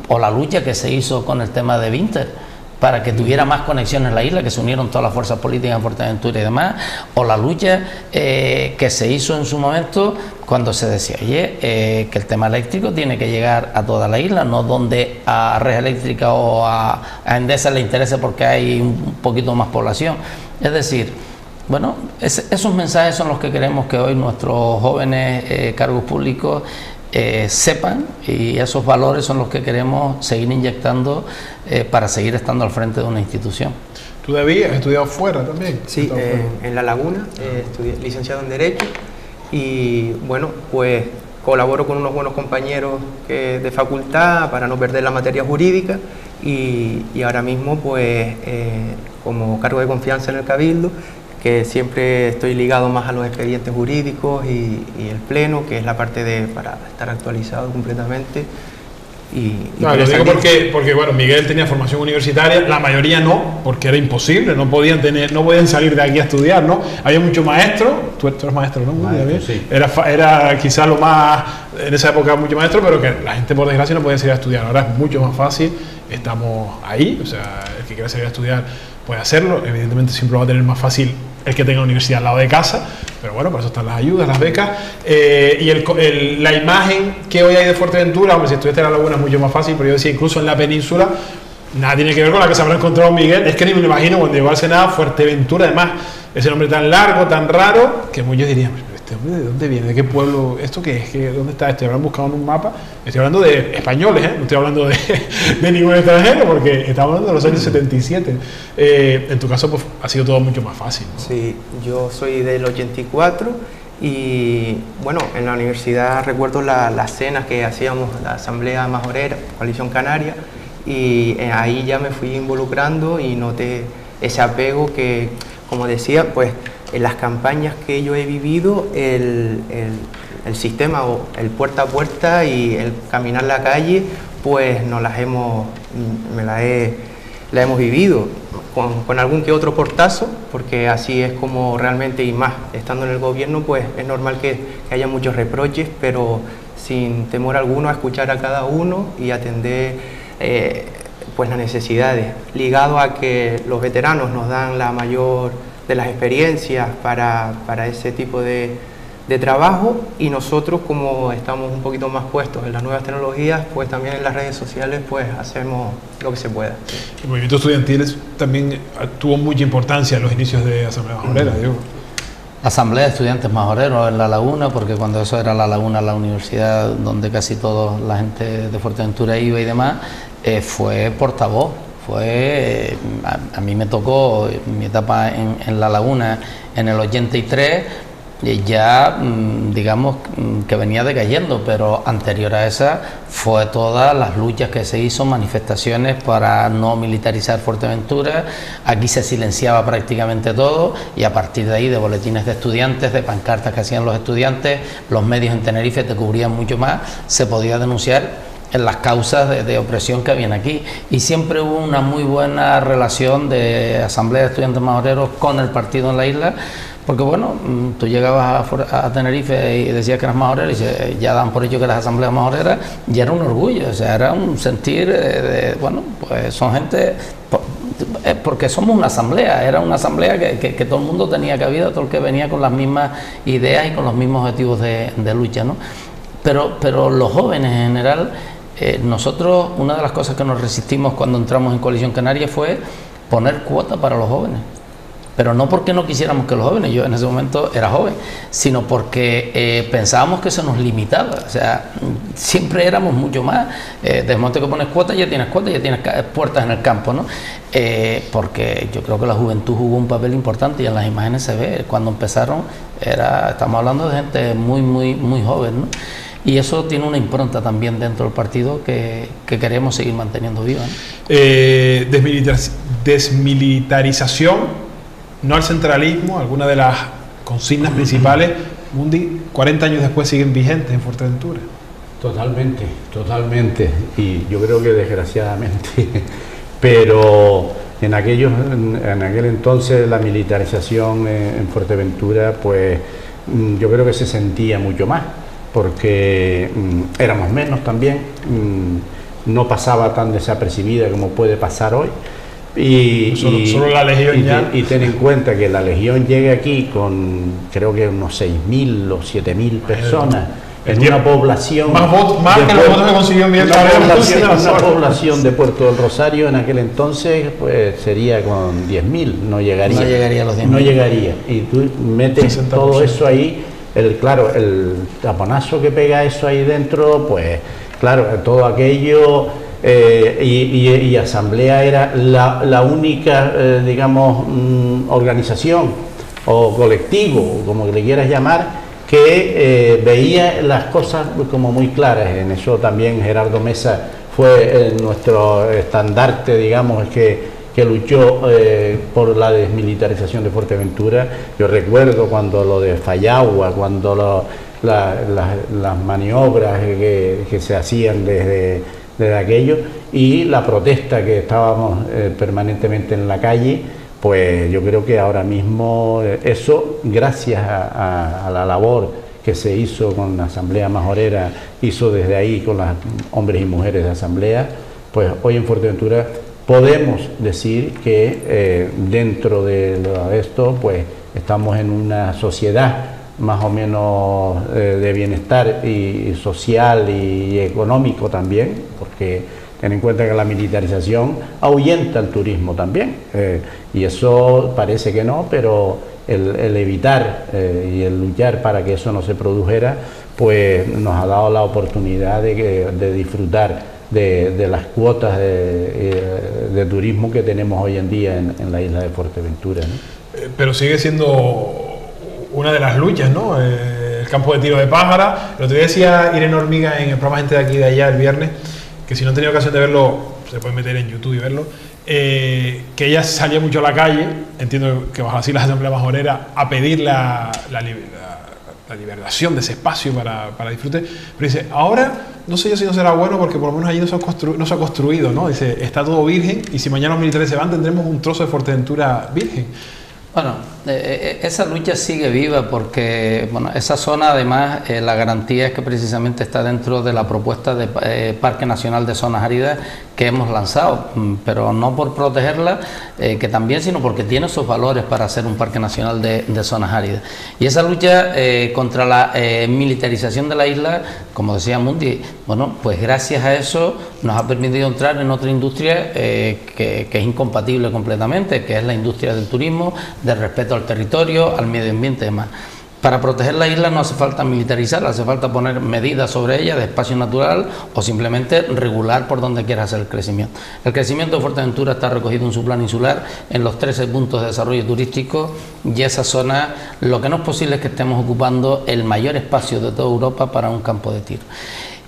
o la lucha que se hizo con el tema de Vinter, para que tuviera más conexión en la isla, que se unieron todas las fuerzas políticas en Fuerteventura y demás, o la lucha que se hizo en su momento cuando se decía, oye, que el tema eléctrico tiene que llegar a toda la isla, no donde a Red Eléctrica o a Endesa le interese porque hay un poquito más población. Es decir, bueno, esos mensajes son los que queremos que hoy nuestros jóvenes cargos públicos sepan, y esos valores son los que queremos seguir inyectando para seguir estando al frente de una institución. ¿Tú, David, has estudiado fuera también? Sí, en La Laguna, estudié licenciado en Derecho, y bueno, pues colaboro con unos buenos compañeros de facultad para no perder la materia jurídica, y ahora mismo pues como cargo de confianza en el Cabildo, que siempre estoy ligado más a los expedientes jurídicos y el pleno, que es la parte para estar actualizado completamente. No, lo digo porque bueno, Miguel tenía formación universitaria, la mayoría no, porque era imposible, no podían salir de aquí a estudiar, ¿no? Había muchos maestros, tú eres maestro, ¿no? Maestro, sí. Era quizás lo más, en esa época mucho maestro, pero que la gente por desgracia no podía salir a estudiar. Ahora es mucho más fácil, estamos ahí, o sea, el que quiera salir a estudiar puede hacerlo. Evidentemente siempre va a tener más fácil el que tenga la universidad al lado de casa, pero bueno, por eso están las ayudas, las becas, y la imagen que hoy hay de Fuerteventura, hombre, si estuviste en La Laguna es mucho más fácil, pero yo decía, incluso en la península, nada tiene que ver con la que se habrá encontrado Miguel. Es que ni me lo imagino cuando llegó al Senado, Fuerteventura, además, ese nombre tan largo, tan raro, que muchos dirían, ¿este hombre de dónde viene? ¿De qué pueblo? ¿Esto qué es? ¿Dónde está esto? ¿Habrán buscado en un mapa? Estoy hablando de españoles, no estoy hablando de ningún extranjero, porque estamos hablando de los años 77. En tu caso, pues, ha sido todo mucho más fácil, ¿no? Sí, yo soy del 84, y bueno, en la universidad recuerdo las cenas que hacíamos, la Asamblea Majorera, Coalición Canaria, y ahí ya me fui involucrando y noté ese apego que, como decía, pues en las campañas que yo he vivido, el sistema o el puerta a puerta y el caminar la calle, pues la hemos vivido con algún que otro portazo, porque así es como realmente, y más estando en el gobierno, pues es normal que haya muchos reproches, pero sin temor alguno a escuchar a cada uno y atender pues las necesidades, ligado a que los veteranos nos dan la mayor de las experiencias para ese tipo de trabajo, y nosotros, como estamos un poquito más puestos en las nuevas tecnologías, pues también en las redes sociales pues hacemos lo que se pueda. El movimiento estudiantil también tuvo mucha importancia en los inicios de Asamblea Majorera, digo. Asamblea de Estudiantes Majoreros en La Laguna, porque cuando eso era La Laguna, la universidad donde casi toda la gente de Fuerteventura iba y demás, fue portavoz. A mí me tocó mi etapa en La Laguna en el 83, ya digamos que venía decayendo, pero anterior a esa fue todas las luchas que se hizo, manifestaciones para no militarizar Fuerteventura. Aquí se silenciaba prácticamente todo, y a partir de ahí, de boletines de estudiantes, de pancartas que hacían los estudiantes, los medios en Tenerife te cubrían mucho más, se podía denunciar en las causas de opresión que habían aquí, y siempre hubo una muy buena relación de Asamblea de Estudiantes Majoreros con el partido en la isla, porque bueno, tú llegabas a Tenerife y decías que eras majorero y ya dan por hecho que eras Asamblea Majorera, y era un orgullo, o sea, era un sentir bueno, pues son gente, porque somos una asamblea, era una asamblea que todo el mundo tenía cabida, todo el que venía con las mismas ideas y con los mismos objetivos de lucha, ¿no? Pero los jóvenes en general, nosotros, una de las cosas que nos resistimos cuando entramos en Coalición Canaria fue poner cuota para los jóvenes, pero no porque no quisiéramos que los jóvenes, yo en ese momento era joven, sino porque pensábamos que se nos limitaba, o sea, siempre éramos mucho más, desde el momento que pones cuota, ya tienes puertas en el campo, ¿no? Porque yo creo que la juventud jugó un papel importante, y en las imágenes se ve, cuando empezaron, estamos hablando de gente muy joven, ¿no? Y eso tiene una impronta también dentro del partido que queremos seguir manteniendo viva, ¿no? Desmilitarización, no al centralismo, algunas de las consignas principales, Mundi, 40 años después siguen vigentes en Fuerteventura. Totalmente, y yo creo que desgraciadamente, pero en aquel entonces la militarización en Fuerteventura, pues yo creo que se sentía mucho más, porque éramos menos también, no pasaba tan desapercibida como puede pasar hoy. Solo la Legión ya. Y ten en cuenta que la Legión llega aquí con creo que unos 6.000 o 7.000 personas, en una población más que los votos que consiguió Miguel Cabrera, una población de Puerto del Rosario en aquel entonces, pues sería con 10.000, no llegaría. No llegaría a los 10.000. No llegaría. Y tú metes 60%. Todo eso ahí, el taponazo que pega eso ahí dentro, pues claro, todo aquello, y Asamblea era la única, digamos, organización o colectivo, como le quieras llamar, que veía las cosas como muy claras. En eso también Gerardo Mesa fue nuestro estandarte, digamos, que luchó por la desmilitarización de Fuerteventura. Yo recuerdo cuando lo de Fallagua, cuando las maniobras que se hacían desde aquello, y la protesta que estábamos permanentemente en la calle. Pues yo creo que ahora mismo eso, gracias a la labor que se hizo con la Asamblea Majorera, hizo desde ahí con los hombres y mujeres de Asamblea, pues hoy en Fuerteventura podemos decir que dentro de esto, pues estamos en una sociedad más o menos de bienestar y social y económico también, porque ten en cuenta que la militarización ahuyenta el turismo también, y eso parece que no, pero el evitar y el luchar para que eso no se produjera, pues nos ha dado la oportunidad de disfrutar de las cuotas de turismo que tenemos hoy en día en la isla de Fuerteventura, ¿no? Pero sigue siendo una de las luchas, ¿no? El campo de tiro de Pájara. El otro día decía Irene Hormiga en el programa Gente de Aquí de Allá el viernes, que si no han tenido ocasión de verlo, se puede meter en YouTube y verlo, que ella salía mucho a la calle, entiendo que bajo así la Asamblea Majorera, a pedir la liberación de ese espacio para disfrute. Pero dice, ahora no sé yo si no será bueno porque por lo menos allí no se ha construido, ¿no? Dice, está todo virgen y si mañana los militares se van tendremos un trozo de Fuerteventura virgen. Bueno, esa lucha sigue viva porque bueno, esa zona además la garantía es que precisamente está dentro de la propuesta de Parque Nacional de Zonas Áridas que hemos lanzado, pero no por protegerla, que también, sino porque tiene sus valores para ser un Parque Nacional de Zonas Áridas. Y esa lucha contra la militarización de la isla, como decía Mundi, bueno, pues gracias a eso nos ha permitido entrar en otra industria que es incompatible completamente, que es la industria del turismo, del respeto al territorio, al medio ambiente y demás. Para proteger la isla no hace falta militarizarla, hace falta poner medidas sobre ella de espacio natural o simplemente regular por donde quiera hacer el crecimiento. El crecimiento de Fuerteventura está recogido en su plan insular, en los 13 puntos de desarrollo turístico, y esa zona lo que no es posible es que estemos ocupando el mayor espacio de toda Europa para un campo de tiro.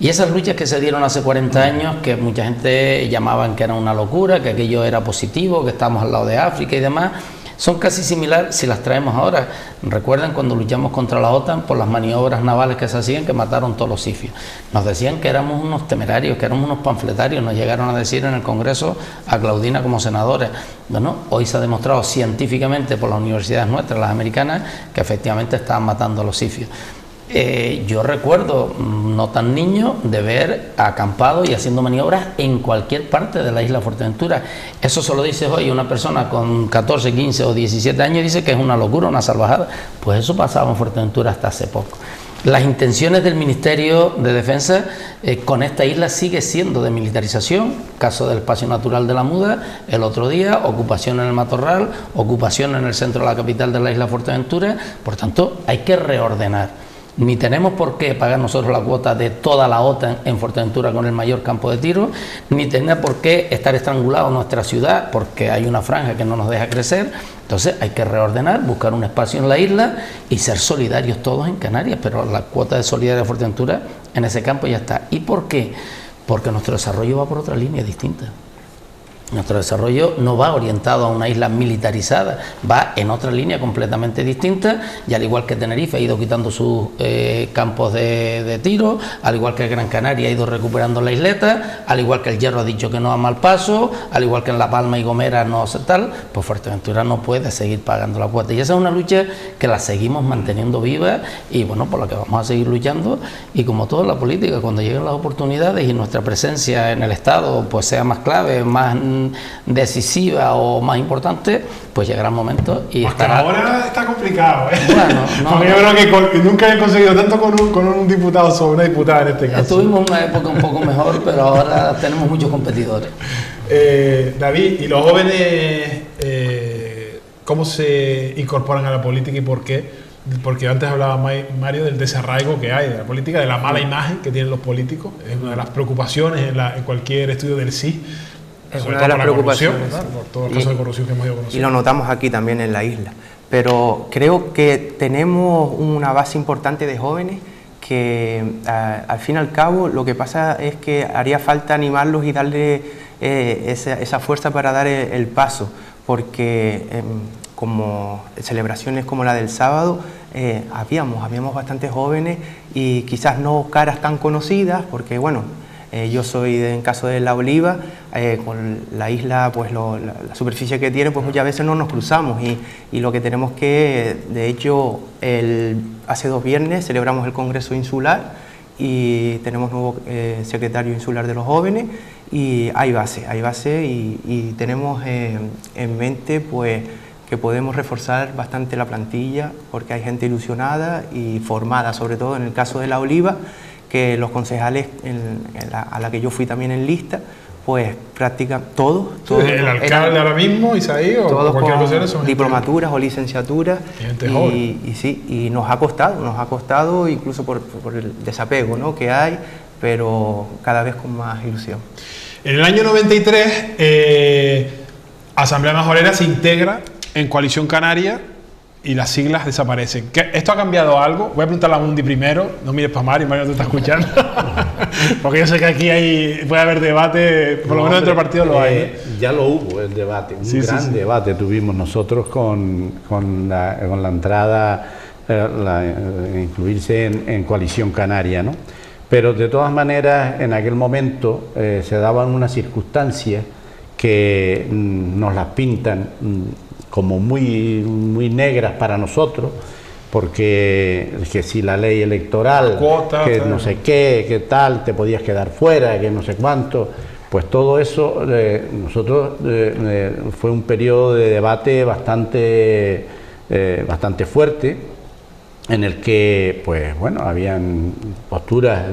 Y esas luchas que se dieron hace 40 años, que mucha gente llamaban que era una locura, que aquello era positivo, que estamos al lado de África y demás, son casi similares si las traemos ahora. Recuerden cuando luchamos contra la OTAN por las maniobras navales que se hacían, que mataron todos los sifios. Nos decían que éramos unos temerarios, que éramos unos panfletarios, nos llegaron a decir en el Congreso a Claudina como senadores. Bueno, hoy se ha demostrado científicamente por las universidades nuestras, las americanas, que efectivamente estaban matando a los sifios. Yo recuerdo, no tan niño, de ver acampado y haciendo maniobras en cualquier parte de la isla Fuerteventura. Eso se lo dice hoy una persona con 14, 15 o 17 años y dice que es una locura, una salvajada. Pues eso pasaba en Fuerteventura hasta hace poco. Las intenciones del Ministerio de Defensa con esta isla sigue siendo de militarización, caso del espacio natural de la Muda, el otro día, ocupación en el Matorral, ocupación en el centro de la capital de la isla Fuerteventura. Por tanto, hay que reordenar. Ni tenemos por qué pagar nosotros la cuota de toda la OTAN en Fuerteventura con el mayor campo de tiro, ni tener por qué estar estrangulado nuestra ciudad porque hay una franja que no nos deja crecer. Entonces hay que reordenar, buscar un espacio en la isla y ser solidarios todos en Canarias, pero la cuota de solidaridad de Fuerteventura en ese campo ya está. ¿Y por qué? Porque nuestro desarrollo va por otra línea distinta. Nuestro desarrollo no va orientado a una isla militarizada, va en otra línea completamente distinta, y al igual que Tenerife ha ido quitando sus campos de tiro, al igual que Gran Canaria ha ido recuperando la isleta, al igual que el Hierro ha dicho que no a mal paso, al igual que en La Palma y Gomera no hace tal, pues Fuerteventura no puede seguir pagando la cuota. Y esa es una lucha que la seguimos manteniendo viva y bueno, por la que vamos a seguir luchando. Y como toda la política, cuando lleguen las oportunidades y nuestra presencia en el Estado pues sea más clave, más decisiva o más importante, pues llegará el momento y estará... Ahora está complicado, ¿eh? Bueno, no, porque yo creo que nunca he conseguido tanto con un diputado sobre una diputada en este caso. Estuvimos una época un poco mejor, pero ahora tenemos muchos competidores. David, ¿y los jóvenes cómo se incorporan a la política y por qué? Porque antes hablaba Mario del desarraigo que hay de la política, de la mala imagen que tienen los políticos. Es una de las preocupaciones en cualquier estudio del CIS. Es una de las preocupaciones, por todo el caso de corrupción que hemos ido conociendo. Y lo notamos aquí también en la isla. Pero creo que tenemos una base importante de jóvenes que al fin y al cabo lo que pasa es que haría falta animarlos y darle esa fuerza para dar el paso, porque como celebraciones como la del sábado habíamos bastantes jóvenes y quizás no caras tan conocidas, porque bueno, yo soy en caso de La Oliva, con la isla, pues la superficie que tiene, pues muchas veces no nos cruzamos y lo que tenemos que, de hecho, hace 2 viernes celebramos el Congreso Insular y tenemos nuevo secretario insular de los jóvenes y hay base y tenemos en mente pues que podemos reforzar bastante la plantilla porque hay gente ilusionada y formada, sobre todo en el caso de La Oliva, que los concejales a la que yo fui también en lista, pues practican todos. El alcalde ahora mismo, Isaí, o todos cualquier con cosa, son diplomaturas o licenciaturas. Y nos ha costado incluso por el desapego, ¿no?, que hay, pero cada vez con más ilusión. En el año 93, Asamblea Majorera se integra en Coalición Canaria y las siglas desaparecen. ¿Esto ha cambiado algo? Voy a preguntarle a Mundi primero. No mires para Mario te está escuchando. Porque yo sé que aquí puede haber debate, por lo menos dentro del partido lo hay. Ya lo hubo el debate, un gran debate tuvimos nosotros con la entrada incluirse en Coalición Canaria, ¿no? Pero de todas maneras, en aquel momento se daban unas circunstancias que nos las pintan como muy negras para nosotros, porque que si la ley electoral, que no sé qué, que tal, te podías quedar fuera, que no sé cuánto, pues todo eso nosotros fue un periodo de debate bastante fuerte, en el que, pues bueno, habían posturas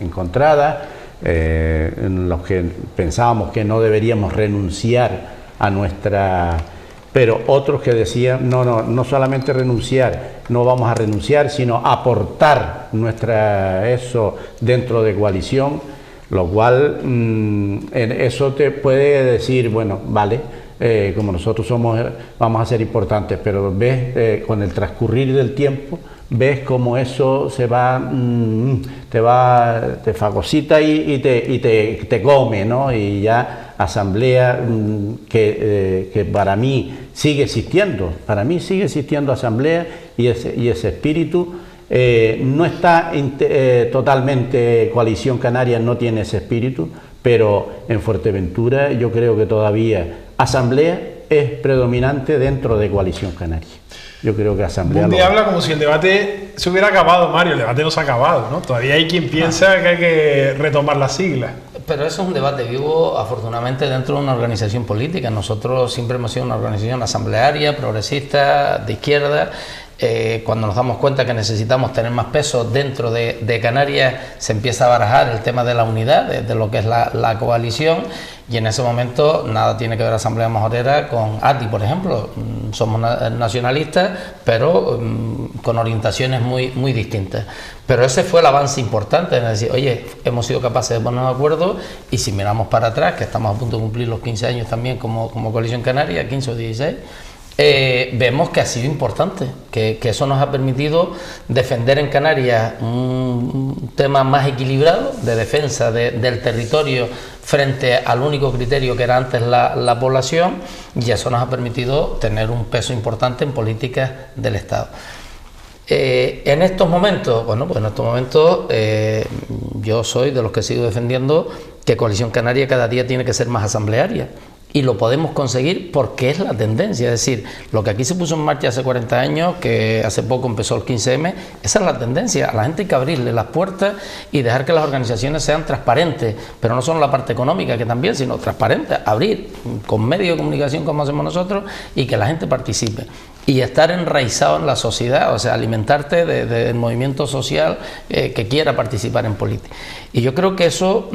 encontradas, en los que pensábamos que no deberíamos renunciar a nuestra... Pero otros que decían, no solamente renunciar, no vamos a renunciar, sino aportar eso dentro de coalición, lo cual eso te puede decir, bueno, vale, como nosotros vamos a ser importantes, pero ves con el transcurrir del tiempo, ves cómo eso se va, te fagocita y te come, ¿no? Y ya asamblea que para mí sigue existiendo, asamblea y ese espíritu no está totalmente, Coalición Canaria no tiene ese espíritu, pero en Fuerteventura yo creo que todavía asamblea es predominante dentro de Coalición Canaria. Yo creo que asamblea... Un día habla como si el debate se hubiera acabado, Mario. El debate no se ha acabado, ¿no? Todavía hay quien piensa que hay que retomar las siglas. Pero eso es un debate vivo, afortunadamente, dentro de una organización política. Nosotros siempre hemos sido una organización asamblearia, progresista, de izquierda. Cuando nos damos cuenta que necesitamos tener más peso dentro de Canarias, se empieza a barajar el tema de la unidad, de lo que es la coalición, y en ese momento nada tiene que ver Asamblea Majorera con ATI, por ejemplo. Somos nacionalistas, pero con orientaciones muy distintas. Pero ese fue el avance importante, es decir, oye, hemos sido capaces de ponernos de acuerdo, y si miramos para atrás, que estamos a punto de cumplir los 15 años también como Coalición Canaria, 15 o 16, vemos que ha sido importante, que eso nos ha permitido defender en Canarias un tema más equilibrado de defensa del territorio frente al único criterio que era antes la población, y eso nos ha permitido tener un peso importante en políticas del Estado. En estos momentos, yo soy de los que sigo defendiendo que Coalición Canaria cada día tiene que ser más asamblearia. Y lo podemos conseguir porque es la tendencia, es decir, lo que aquí se puso en marcha hace 40 años, que hace poco empezó el 15M, esa es la tendencia. A la gente hay que abrirle las puertas y dejar que las organizaciones sean transparentes, pero no solo la parte económica, que también, sino transparentes, abrir con medios de comunicación como hacemos nosotros y que la gente participe. Y estar enraizado en la sociedad, o sea, alimentarte del movimiento social que quiera participar en política. Y yo creo que eso,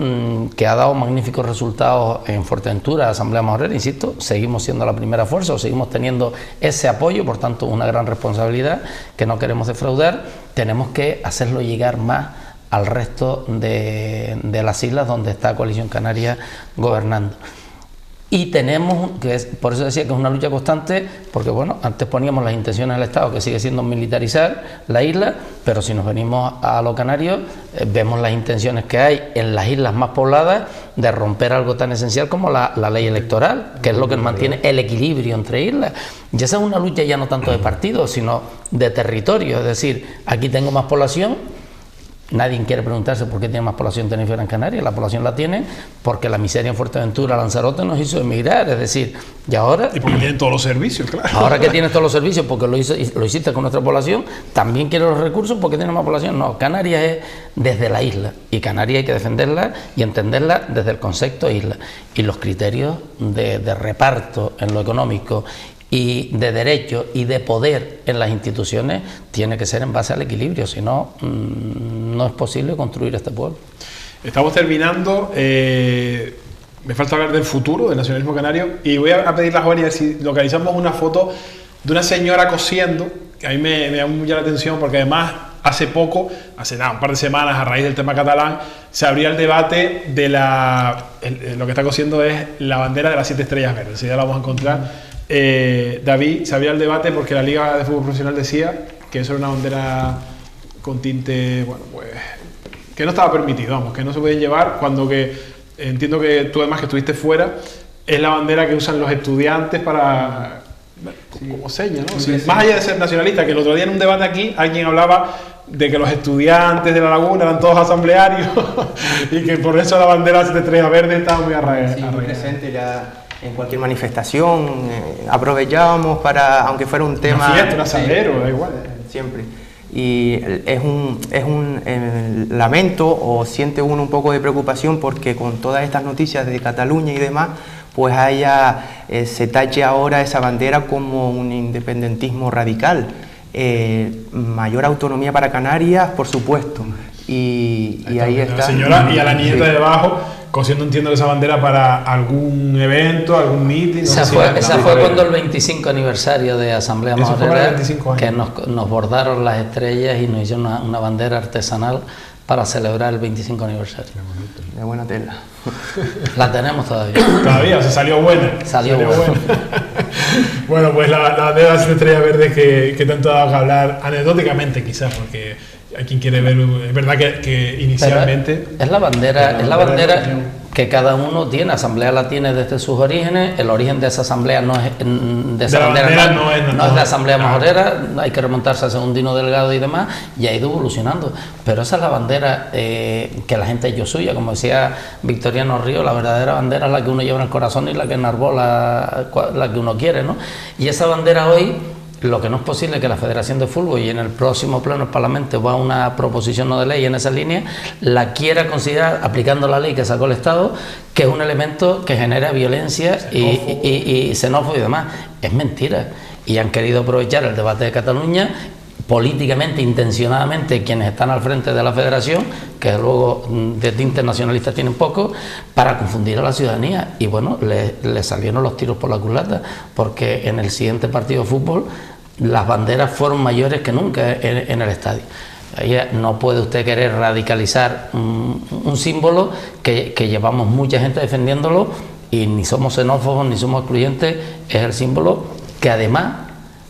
que ha dado magníficos resultados en Fuerteventura, Asamblea Majorera, insisto, seguimos siendo la primera fuerza, o seguimos teniendo ese apoyo, por tanto, una gran responsabilidad que no queremos defraudar. Tenemos que hacerlo llegar más al resto de las islas donde está Coalición Canaria gobernando. Y tenemos, por eso decía que es una lucha constante, porque bueno, antes poníamos las intenciones del Estado, que sigue siendo militarizar la isla, pero si nos venimos a los canarios, vemos las intenciones que hay en las islas más pobladas de romper algo tan esencial como la ley electoral, que es lo que mantiene el equilibrio entre islas. Y esa es una lucha ya no tanto de partidos, sino de territorio, es decir, aquí tengo más población. Nadie quiere preguntarse por qué tiene más población Tenerife en Canarias. La población la tiene porque la miseria en Fuerteventura, Lanzarote, nos hizo emigrar. Es decir, y ahora... Y porque tienen todos los servicios, claro. Ahora que tienes todos los servicios porque lo hiciste con nuestra población, también quiere los recursos porque tiene más población. No, Canarias es desde la isla. Y Canarias hay que defenderla y entenderla desde el concepto isla. Y los criterios de reparto en lo económico y de derecho y de poder en las instituciones tiene que ser en base al equilibrio, si no, no es posible construir este pueblo. Estamos terminando, me falta hablar del futuro del nacionalismo canario y voy a pedirle a Juan y a ver si localizamos una foto de una señora cosiendo, que a mí me llama mucho la atención porque además hace poco, un par de semanas, a raíz del tema catalán, se abría el debate de lo que está cosiendo es la bandera de las 7 estrellas verdes, ya la vamos a encontrar. David, se abría el debate porque la Liga de Fútbol Profesional decía que eso era una bandera con tinte, bueno, pues que no estaba permitido, vamos, que no se podían llevar, cuando que entiendo que tú además que estuviste fuera, es la bandera que usan los estudiantes para como seña, ¿no? Sí, más allá de ser nacionalista, que el otro día en un debate aquí alguien hablaba de que los estudiantes de La Laguna eran todos asamblearios y que por eso la bandera de estrella verde estaba muy arraigada. Sí, muy presente ya en cualquier manifestación, aprovechábamos para, aunque fuera un tema... Una fiesta, un asadero, da igual. Siempre. Y es un lamento, o siente uno un poco de preocupación porque con todas estas noticias de Cataluña y demás, pues se tache ahora esa bandera como un independentismo radical. Mayor autonomía para Canarias, por supuesto. Y ahí está. La señora y a la nieta de debajo, cosiendo, entiendo, esa bandera para algún evento, algún meeting. Esa fue cuando el 25 aniversario de Asamblea Majorera, que nos bordaron las estrellas y nos hicieron una bandera artesanal para celebrar el 25 aniversario. De buena tela. La tenemos todavía. Todavía, o sea, salió buena. Salió buena. Bueno, pues la bandera de las estrellas verdes que tanto ha dado que hablar, anecdóticamente quizás, porque hay quien quiere ver, es verdad que inicialmente... Pero es la bandera que cada uno tiene. Asamblea la tiene desde sus orígenes. El origen de esa asamblea no es de esa bandera, no es de Asamblea Majorera, hay que remontarse a Segundino Delgado y demás, y ha ido evolucionando. Pero esa es la bandera que la gente ha hecho suya, como decía Victoriano Río, la verdadera bandera es la que uno lleva en el corazón y la que enarbola la que uno quiere, ¿no? Y esa bandera hoy, lo que no es posible que la Federación de Fútbol, y en el próximo pleno del Parlamento va una proposición no de ley en esa línea, la quiera considerar, aplicando la ley que sacó el Estado, que es un elemento que genera violencia y xenófobo y demás. Es mentira. Y han querido aprovechar el debate de Cataluña políticamente, intencionadamente, quienes están al frente de la Federación, que luego de tinte nacionalista tienen poco, para confundir a la ciudadanía. Y bueno, le salieron los tiros por la culata, porque en el siguiente partido de fútbol las banderas fueron mayores que nunca en el estadio. Ahí no puede usted querer radicalizar un símbolo que llevamos mucha gente defendiéndolo, y ni somos xenófobos ni somos excluyentes. Es el símbolo que además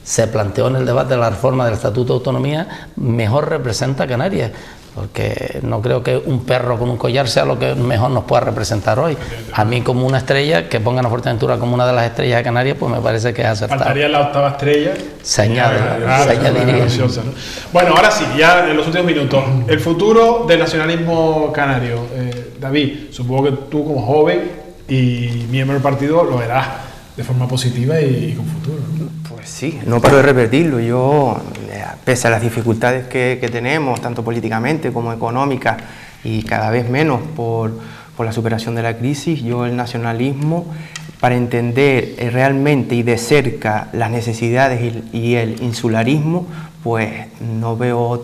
se planteó en el debate de la reforma del Estatuto de Autonomía, mejor representa a Canarias, porque no creo que un perro con un collar sea lo que mejor nos pueda representar hoy. A mí, como una estrella, que pongan a Fuerteventura como una de las estrellas de Canarias, pues me parece que es acertado. Faltaría la octava estrella. Se añadiría. ¿No? Bueno, ahora sí, ya en los últimos minutos, el futuro del nacionalismo canario. David, supongo que tú como joven y miembro del partido lo verás de forma positiva y con futuro, ¿no? Pues sí, no paro de repetirlo. Yo, pese a las dificultades que tenemos, tanto políticamente como económicas, y cada vez menos por la superación de la crisis, yo el nacionalismo, para entender realmente y de cerca las necesidades y el insularismo, pues no veo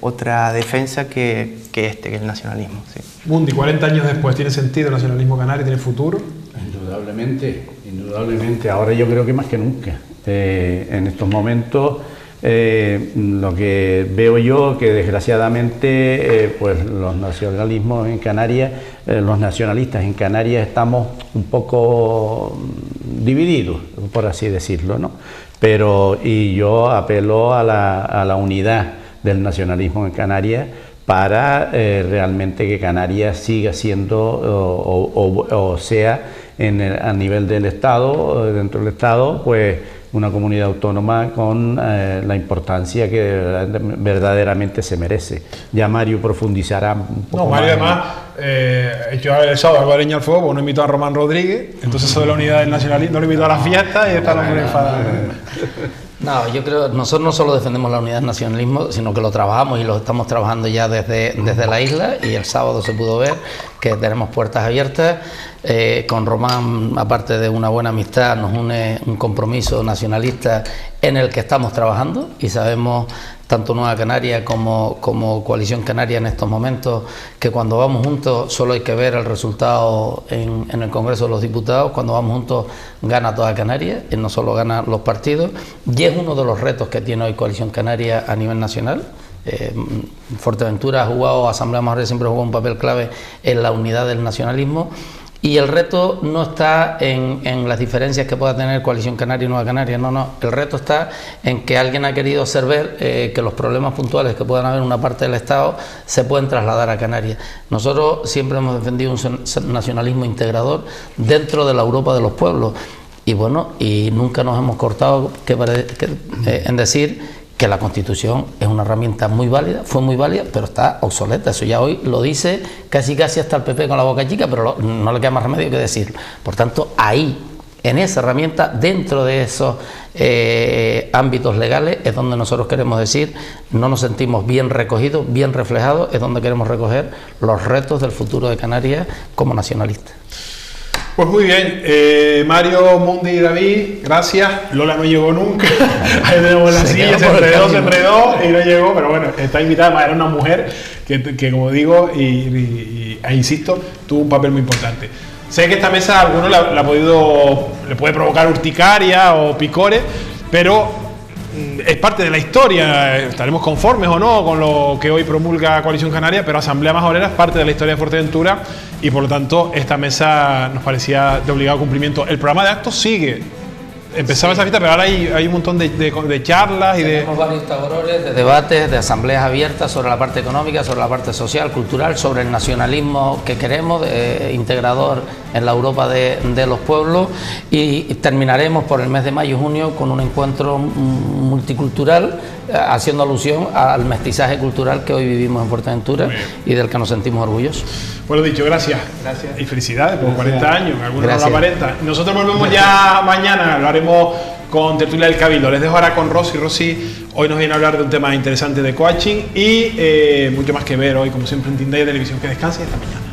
otra defensa que el nacionalismo. Sí. Mundi, 40 años después, ¿tiene sentido el nacionalismo canario? ¿Tiene futuro? Indudablemente. Ahora yo creo que más que nunca. En estos momentos, lo que veo yo, que desgraciadamente, pues los nacionalismos en Canarias, los nacionalistas en Canarias estamos un poco divididos, por así decirlo, ¿no? Y yo apelo a la unidad del nacionalismo en Canarias para realmente que Canarias siga siendo o sea a nivel del Estado, dentro del Estado, pues una comunidad autónoma con la importancia que verdaderamente se merece. Ya Mario profundizará un poco más. Mario además, yo el sábado algo de leña al fuego, porque no invitó a Román Rodríguez, entonces eso de la unidad del nacionalismo, no lo invitó a la fiesta y está el hombre enfadado. No, yo creo que nosotros no solo defendemos la unidad del nacionalismo, sino que lo trabajamos y lo estamos trabajando ya desde la isla, y el sábado se pudo ver que tenemos puertas abiertas. Con Román, aparte de una buena amistad, nos une un compromiso nacionalista en el que estamos trabajando, y sabemos, tanto Nueva Canaria como Coalición Canaria en estos momentos, que cuando vamos juntos solo hay que ver el resultado en el Congreso de los Diputados. Cuando vamos juntos gana toda Canarias, y no solo ganan los partidos, y es uno de los retos que tiene hoy Coalición Canaria a nivel nacional. Fuerteventura ha jugado, Asamblea Majorera siempre jugó un papel clave en la unidad del nacionalismo. Y el reto no está en las diferencias que pueda tener Coalición Canaria y Nueva Canaria, no. El reto está en que alguien ha querido hacer ver que los problemas puntuales que puedan haber en una parte del Estado se pueden trasladar a Canarias. Nosotros siempre hemos defendido un nacionalismo integrador dentro de la Europa de los pueblos. y bueno, y nunca nos hemos cortado en decir que la Constitución es una herramienta muy válida, fue muy válida, pero está obsoleta. Eso ya hoy lo dice casi hasta el PP con la boca chica, pero no le queda más remedio que decirlo. Por tanto, ahí, en esa herramienta, dentro de esos ámbitos legales, es donde nosotros queremos decir, no nos sentimos bien recogidos, bien reflejados, es donde queremos recoger los retos del futuro de Canarias como nacionalistas. Pues muy bien, Mario, Mundi y David, gracias. Lola no llegó nunca. Ahí tenemos la silla, se enredó y no llegó, pero bueno, está invitada. Además, era una mujer que como digo, e insisto, tuvo un papel muy importante. Sé que esta mesa a alguno le puede provocar urticaria o picores, pero es parte de la historia. Estaremos conformes o no con lo que hoy promulga Coalición Canaria, pero Asamblea Majorera es parte de la historia de Fuerteventura y por lo tanto esta mesa nos parecía de obligado cumplimiento. El programa de actos sigue. Empezaba esa fiesta, pero ahora hay un montón de charlas y Tenemos varios talleres, de debates, de asambleas abiertas sobre la parte económica, sobre la parte social, cultural, sobre el nacionalismo que queremos, integrador en la Europa de los pueblos, y terminaremos por el mes de mayo y junio con un encuentro multicultural haciendo alusión al mestizaje cultural que hoy vivimos en Fuerteventura y del que nos sentimos orgullosos. Bueno, dicho, gracias. Y felicidades por 40 años, algunos no lo aparentan. Nosotros volvemos ya mañana, lo haremos con tertulia del Cabildo. Les dejo ahora con Rosy. Rosy hoy nos viene a hablar de un tema interesante de coaching y mucho más que ver hoy, como siempre, en Tindaya Televisión. Que descansen esta mañana.